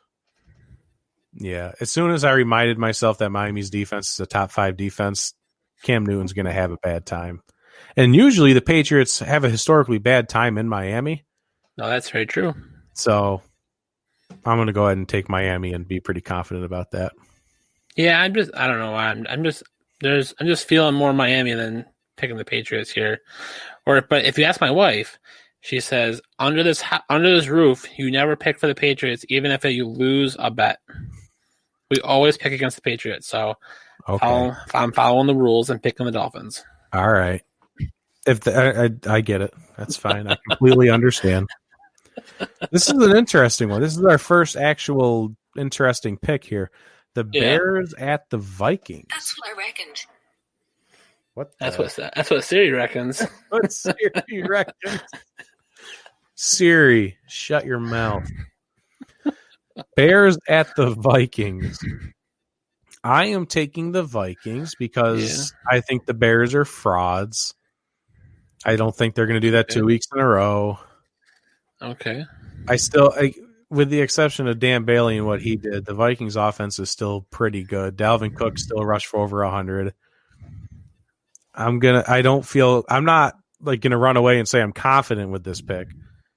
Yeah. As soon as I reminded myself that Miami's defense is a top 5 defense, Cam Newton's going to have a bad time. And usually the Patriots have a historically bad time in Miami. No, that's very true. So I'm going to go ahead and take Miami and be pretty confident about that. Yeah, I don't know why. I'm just feeling more Miami than picking the Patriots here. But if you ask my wife, she says under this roof, you never pick for the Patriots, even if you lose a bet. We always pick against the Patriots. So I'm following the rules and picking the Dolphins. All right. I get it. That's fine. I completely understand. This is an interesting one. This is our first actual interesting pick here. The Bears at the Vikings. That's what I reckoned. That's what Siri reckons. What Siri reckons? Siri, shut your mouth. Bears at the Vikings. I am taking the Vikings because I think the Bears are frauds. I don't think they're going to do that 2 weeks in a row. Okay. With the exception of Dan Bailey and what he did, the Vikings offense is still pretty good. Dalvin Cook still rushed for over 100. I'm not like going to run away and say I'm confident with this pick.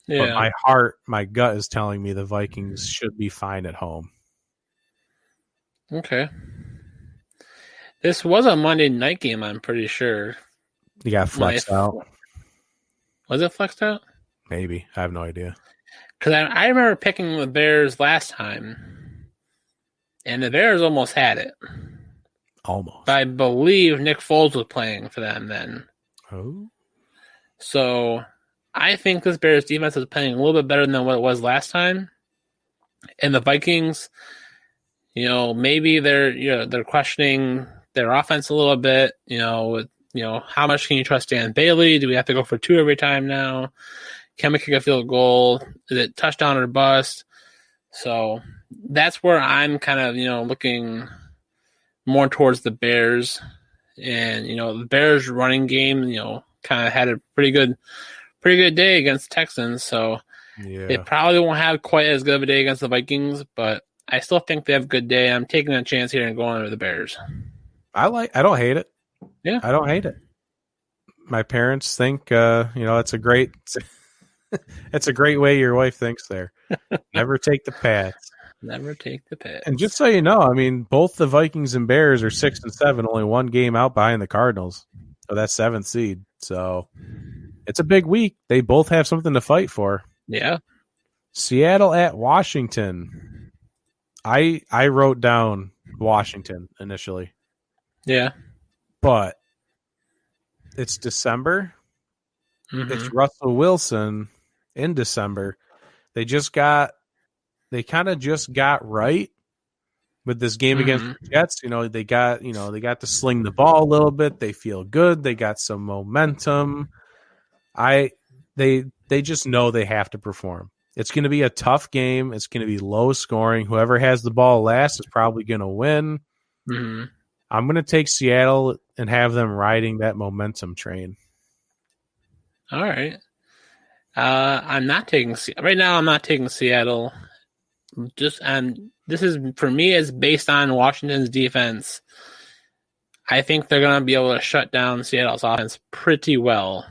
Yeah. But my gut is telling me the Vikings should be fine at home. Okay. This was a Monday night game, I'm pretty sure. You got flexed out. Was it flexed out? Maybe. I have no idea. Because I remember picking the Bears last time, and the Bears almost had it. Almost. But I believe Nick Foles was playing for them then. Oh. So I think this Bears defense is playing a little bit better than what it was last time. And the Vikings, maybe they're questioning their offense a little bit. How much can you trust Dan Bailey? Do we have to go for 2 every time now? Can we kick a field goal? Is it touchdown or bust? So that's where I'm kind of, looking more towards the Bears. And, the Bears running game, kind of had a pretty good day against the Texans. So they probably won't have quite as good of a day against the Vikings, but I still think they have a good day. I'm taking a chance here and going with the Bears. I don't hate it. Yeah. I don't hate it. My parents think, it's a great way your wife thinks there. Never take the Pats. Never take the Pats. And just so you know, I mean, both the Vikings and Bears are 6-7, only one game out behind the Cardinals. So that's 7th seed. So it's a big week. They both have something to fight for. Yeah. Seattle at Washington. I wrote down Washington initially. Yeah. But it's December. Mm-hmm. It's Russell Wilson in December. They kind of just got right with this game against the Jets. They got to sling the ball a little bit. They feel good. They got some momentum. They just know they have to perform. It's going to be a tough game. It's going to be low scoring. Whoever has the ball last is probably going to win. Mm-hmm. I'm going to take Seattle and have them riding that momentum train. All right. I'm not taking Seattle. This is for me is based on Washington's defense. I think they're going to be able to shut down Seattle's offense pretty well.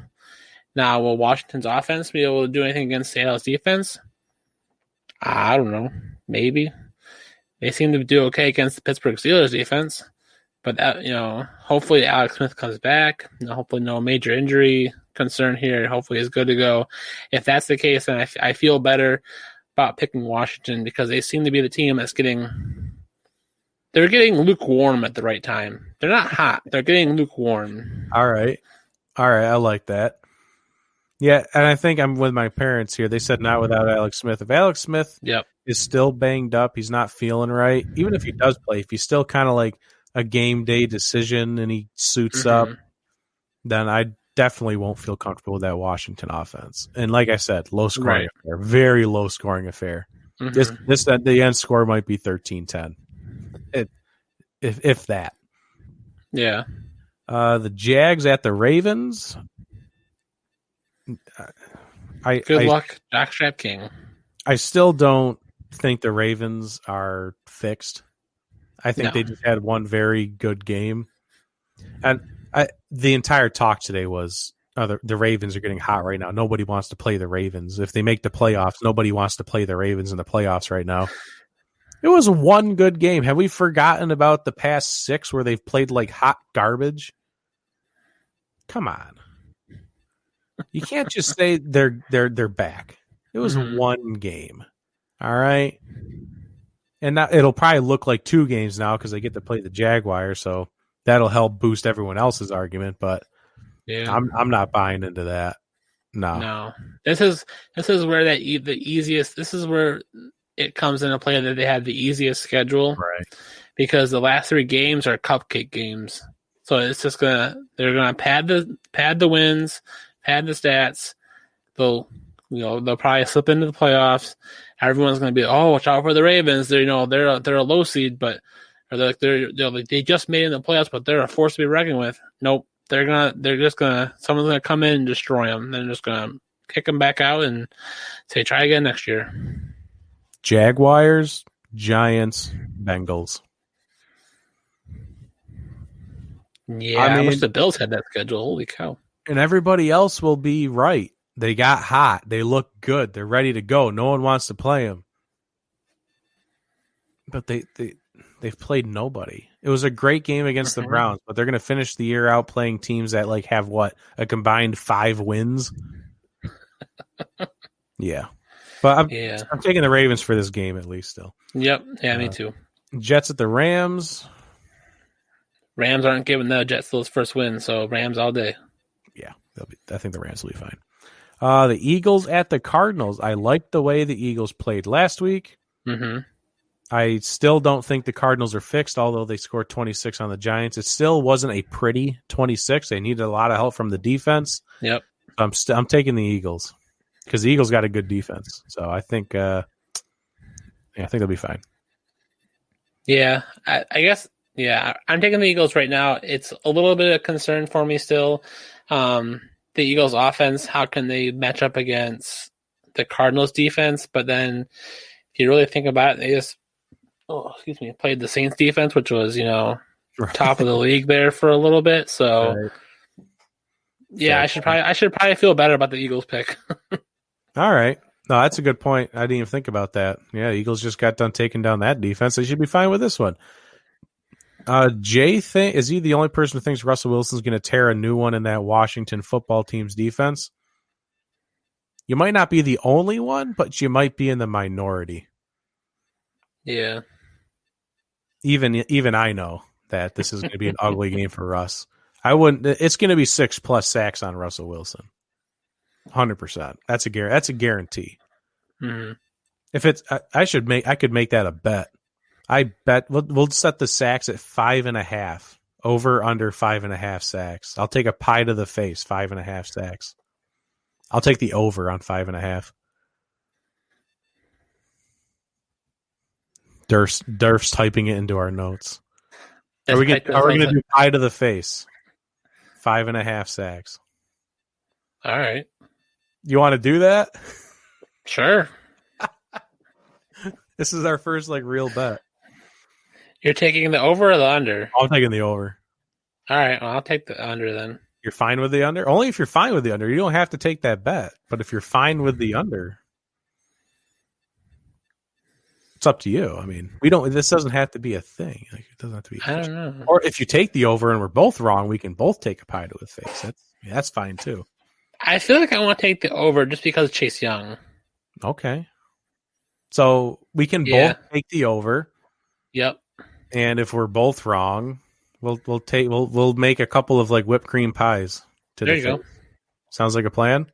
Now, will Washington's offense be able to do anything against Seattle's defense? I don't know. Maybe. They seem to do okay against the Pittsburgh Steelers defense. But, hopefully Alex Smith comes back. Hopefully no major injury concern here. Hopefully he's good to go. If that's the case, then I feel better about picking Washington because they seem to be the team that's getting lukewarm at the right time. They're not hot. They're getting lukewarm. All right. I like that. Yeah, and I think I'm with my parents here. They said not without Alex Smith. If Alex Smith is still banged up, he's not feeling right, even if he does play, if he's still kind of like a game day decision and he suits up, then I definitely won't feel comfortable with that Washington offense. And like I said, low scoring affair, very low scoring affair. Mm-hmm. The end score might be 13-10. If that. Yeah. The Jags at the Ravens. Good luck, Jackstrap King. I still don't think the Ravens are fixed. I think No. they just had one very good game. And the entire talk today was the Ravens are getting hot right now. Nobody wants to play the Ravens. If they make the playoffs, nobody wants to play the Ravens in the playoffs right now. It was one good game. Have we forgotten about the past 6 where they've played like hot garbage? Come on. You can't just say they're back. It was one game. All right. And now it'll probably look like 2 games now because they get to play the Jaguars, so that'll help boost everyone else's argument, but Yeah. I'm not buying into that. No. This is where the easiest. This is where it comes into play that they have the easiest schedule, Right. because the last 3 games are cupcake games. So it's just they're gonna pad the wins, pad the stats. They'll probably slip into the playoffs. Everyone's gonna be, oh, watch out for the Ravens. They're a low seed, but they just made it in the playoffs, but they're a force to be reckoned with. Nope. Someone's gonna come in and destroy them. They're just gonna kick them back out and say, try again next year. Jaguars, Giants, Bengals. Yeah, I wish the Bills had that schedule. Holy cow. And everybody else will be right. They got hot. They look good. They're ready to go. No one wants to play them. But they've played nobody. It was a great game against the Browns, but they're going to finish the year out playing teams that like have a combined 5 wins. Yeah. But I'm taking the Ravens for this game at least still. Yep. Yeah, me too. Jets at the Rams. Rams aren't giving the Jets those first wins, so Rams all day. Yeah, I think the Rams will be fine. The Eagles at the Cardinals. I liked the way the Eagles played last week. Mm-hmm. I still don't think the Cardinals are fixed, although they scored 26 on the Giants. It still wasn't a pretty 26. They needed a lot of help from the defense. Yep. I'm taking the Eagles because the Eagles got a good defense. So I think I think they'll be fine. Yeah, I guess. Yeah, I'm taking the Eagles right now. It's a little bit of concern for me still. The Eagles offense, how can they match up against the Cardinals defense? But then if you really think about it, they just played the Saints defense, which was, top of the league there for a little bit. So right. Yeah, I should probably feel better about the Eagles pick. All right. No, that's a good point. I didn't even think about that. Yeah, Eagles just got done taking down that defense. They should be fine with this one. Jay, is he the only person who thinks Russell Wilson's going to tear a new one in that Washington football team's defense? You might not be the only one, but you might be in the minority. Yeah. Even I know that this is going to be an ugly game for Russ. It's going to be 6+ sacks on Russell Wilson. 100%. That's a guarantee. Mm-hmm. If it's, I could make that a bet. I bet we'll set the sacks at 5.5. Over under 5.5 sacks. I'll take a pie to the face. 5.5 sacks. I'll take the over on 5.5. Durf's typing it into our notes. Are we going to do pie to the face? 5.5 sacks. All right. You want to do that? Sure. This is our first real bet. You're taking the over or the under? I'm taking the over. All right. Well, I'll take the under then. You're fine with the under? Only if you're fine with the under. You don't have to take that bet. But if you're fine with the under, it's up to you. I mean, this doesn't have to be a thing. It doesn't have to be. I don't know. Or if you take the over and we're both wrong, we can both take a pie to the face. That's fine too. I feel like I want to take the over just because Chase Young. Okay. So we can both take the over. Yep. And if we're both wrong, we'll make a couple of whipped cream pies. There you go. Sounds like a plan?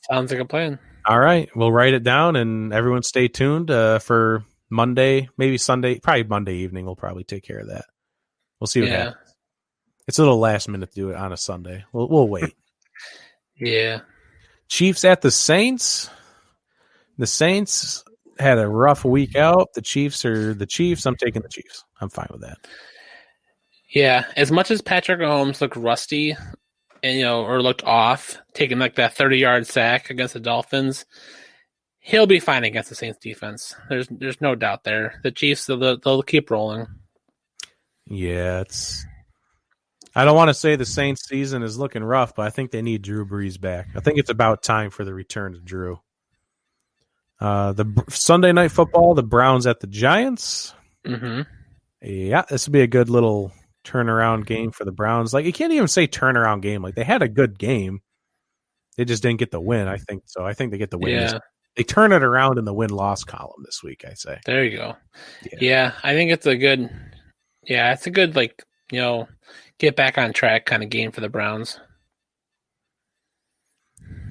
Sounds like a plan. All right. We'll write it down and everyone stay tuned for Monday, maybe Sunday, probably Monday evening. We'll probably take care of that. We'll see what happens. It's a little last minute to do it on a Sunday. We'll wait. Yeah. Chiefs at the Saints. The Saints had a rough week out. The Chiefs are the Chiefs. I'm taking the Chiefs. I'm fine with that. Yeah. As much as Patrick Mahomes looked rusty and or looked off, taking that 30-yard sack against the Dolphins, He'll be fine against the Saints defense. There's no doubt there. The Chiefs, they'll keep rolling. Yeah, I don't want to say the Saints season is looking rough, but I think they need Drew Brees back. I think it's about time for the return of Drew. The Sunday night football, the Browns at the Giants. Mm-hmm. Yeah, this would be a good little turnaround game for the Browns. Like, you can't even say turnaround game. Like, they had a good game. They just didn't get the win, I think. So I think they get the win. Yeah. They turn it around in the win-loss column this week, I say. There you go. Yeah, I think it's a good like, get back on track kind of game for the Browns.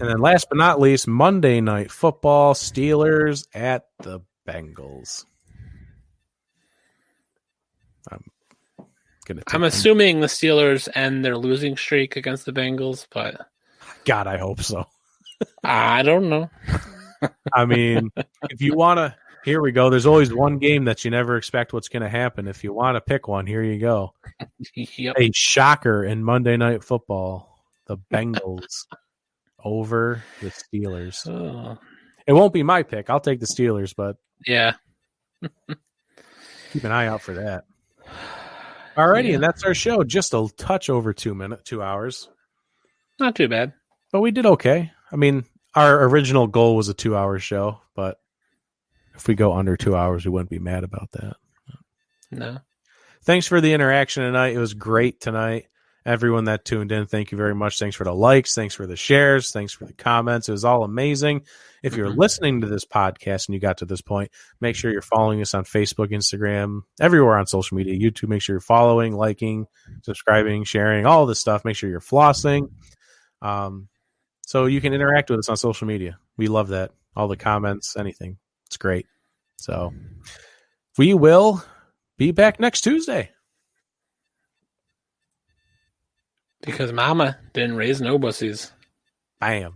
And then last but not least, Monday night football, Steelers at the Bengals. I'm assuming the Steelers end their losing streak against the Bengals, but God, I hope so. I don't know. I mean, if you want to, here we go. There's always one game that you never expect what's going to happen. If you want to pick one, here you go. Yep. A shocker in Monday night football. The Bengals over the Steelers. Oh. It won't be my pick. I'll take the Steelers, but yeah. Keep an eye out for that. Alrighty, and that's our show. Just a touch over 2 hours. Not too bad. But we did okay. I mean, our original goal was a 2-hour show, but if we go under 2 hours, we wouldn't be mad about that. No. Thanks for the interaction tonight. It was great tonight. Everyone that tuned in, thank you very much. Thanks for the likes. Thanks for the shares. Thanks for the comments. It was all amazing. If you're listening to this podcast and you got to this point, make sure you're following us on Facebook, Instagram, everywhere on social media, YouTube. Make sure you're following, liking, subscribing, sharing, all this stuff. Make sure you're flossing. So you can interact with us on social media. We love that. All the comments, anything. It's great. So we will be back next Tuesday. Because Mama didn't raise no bussies. Bam.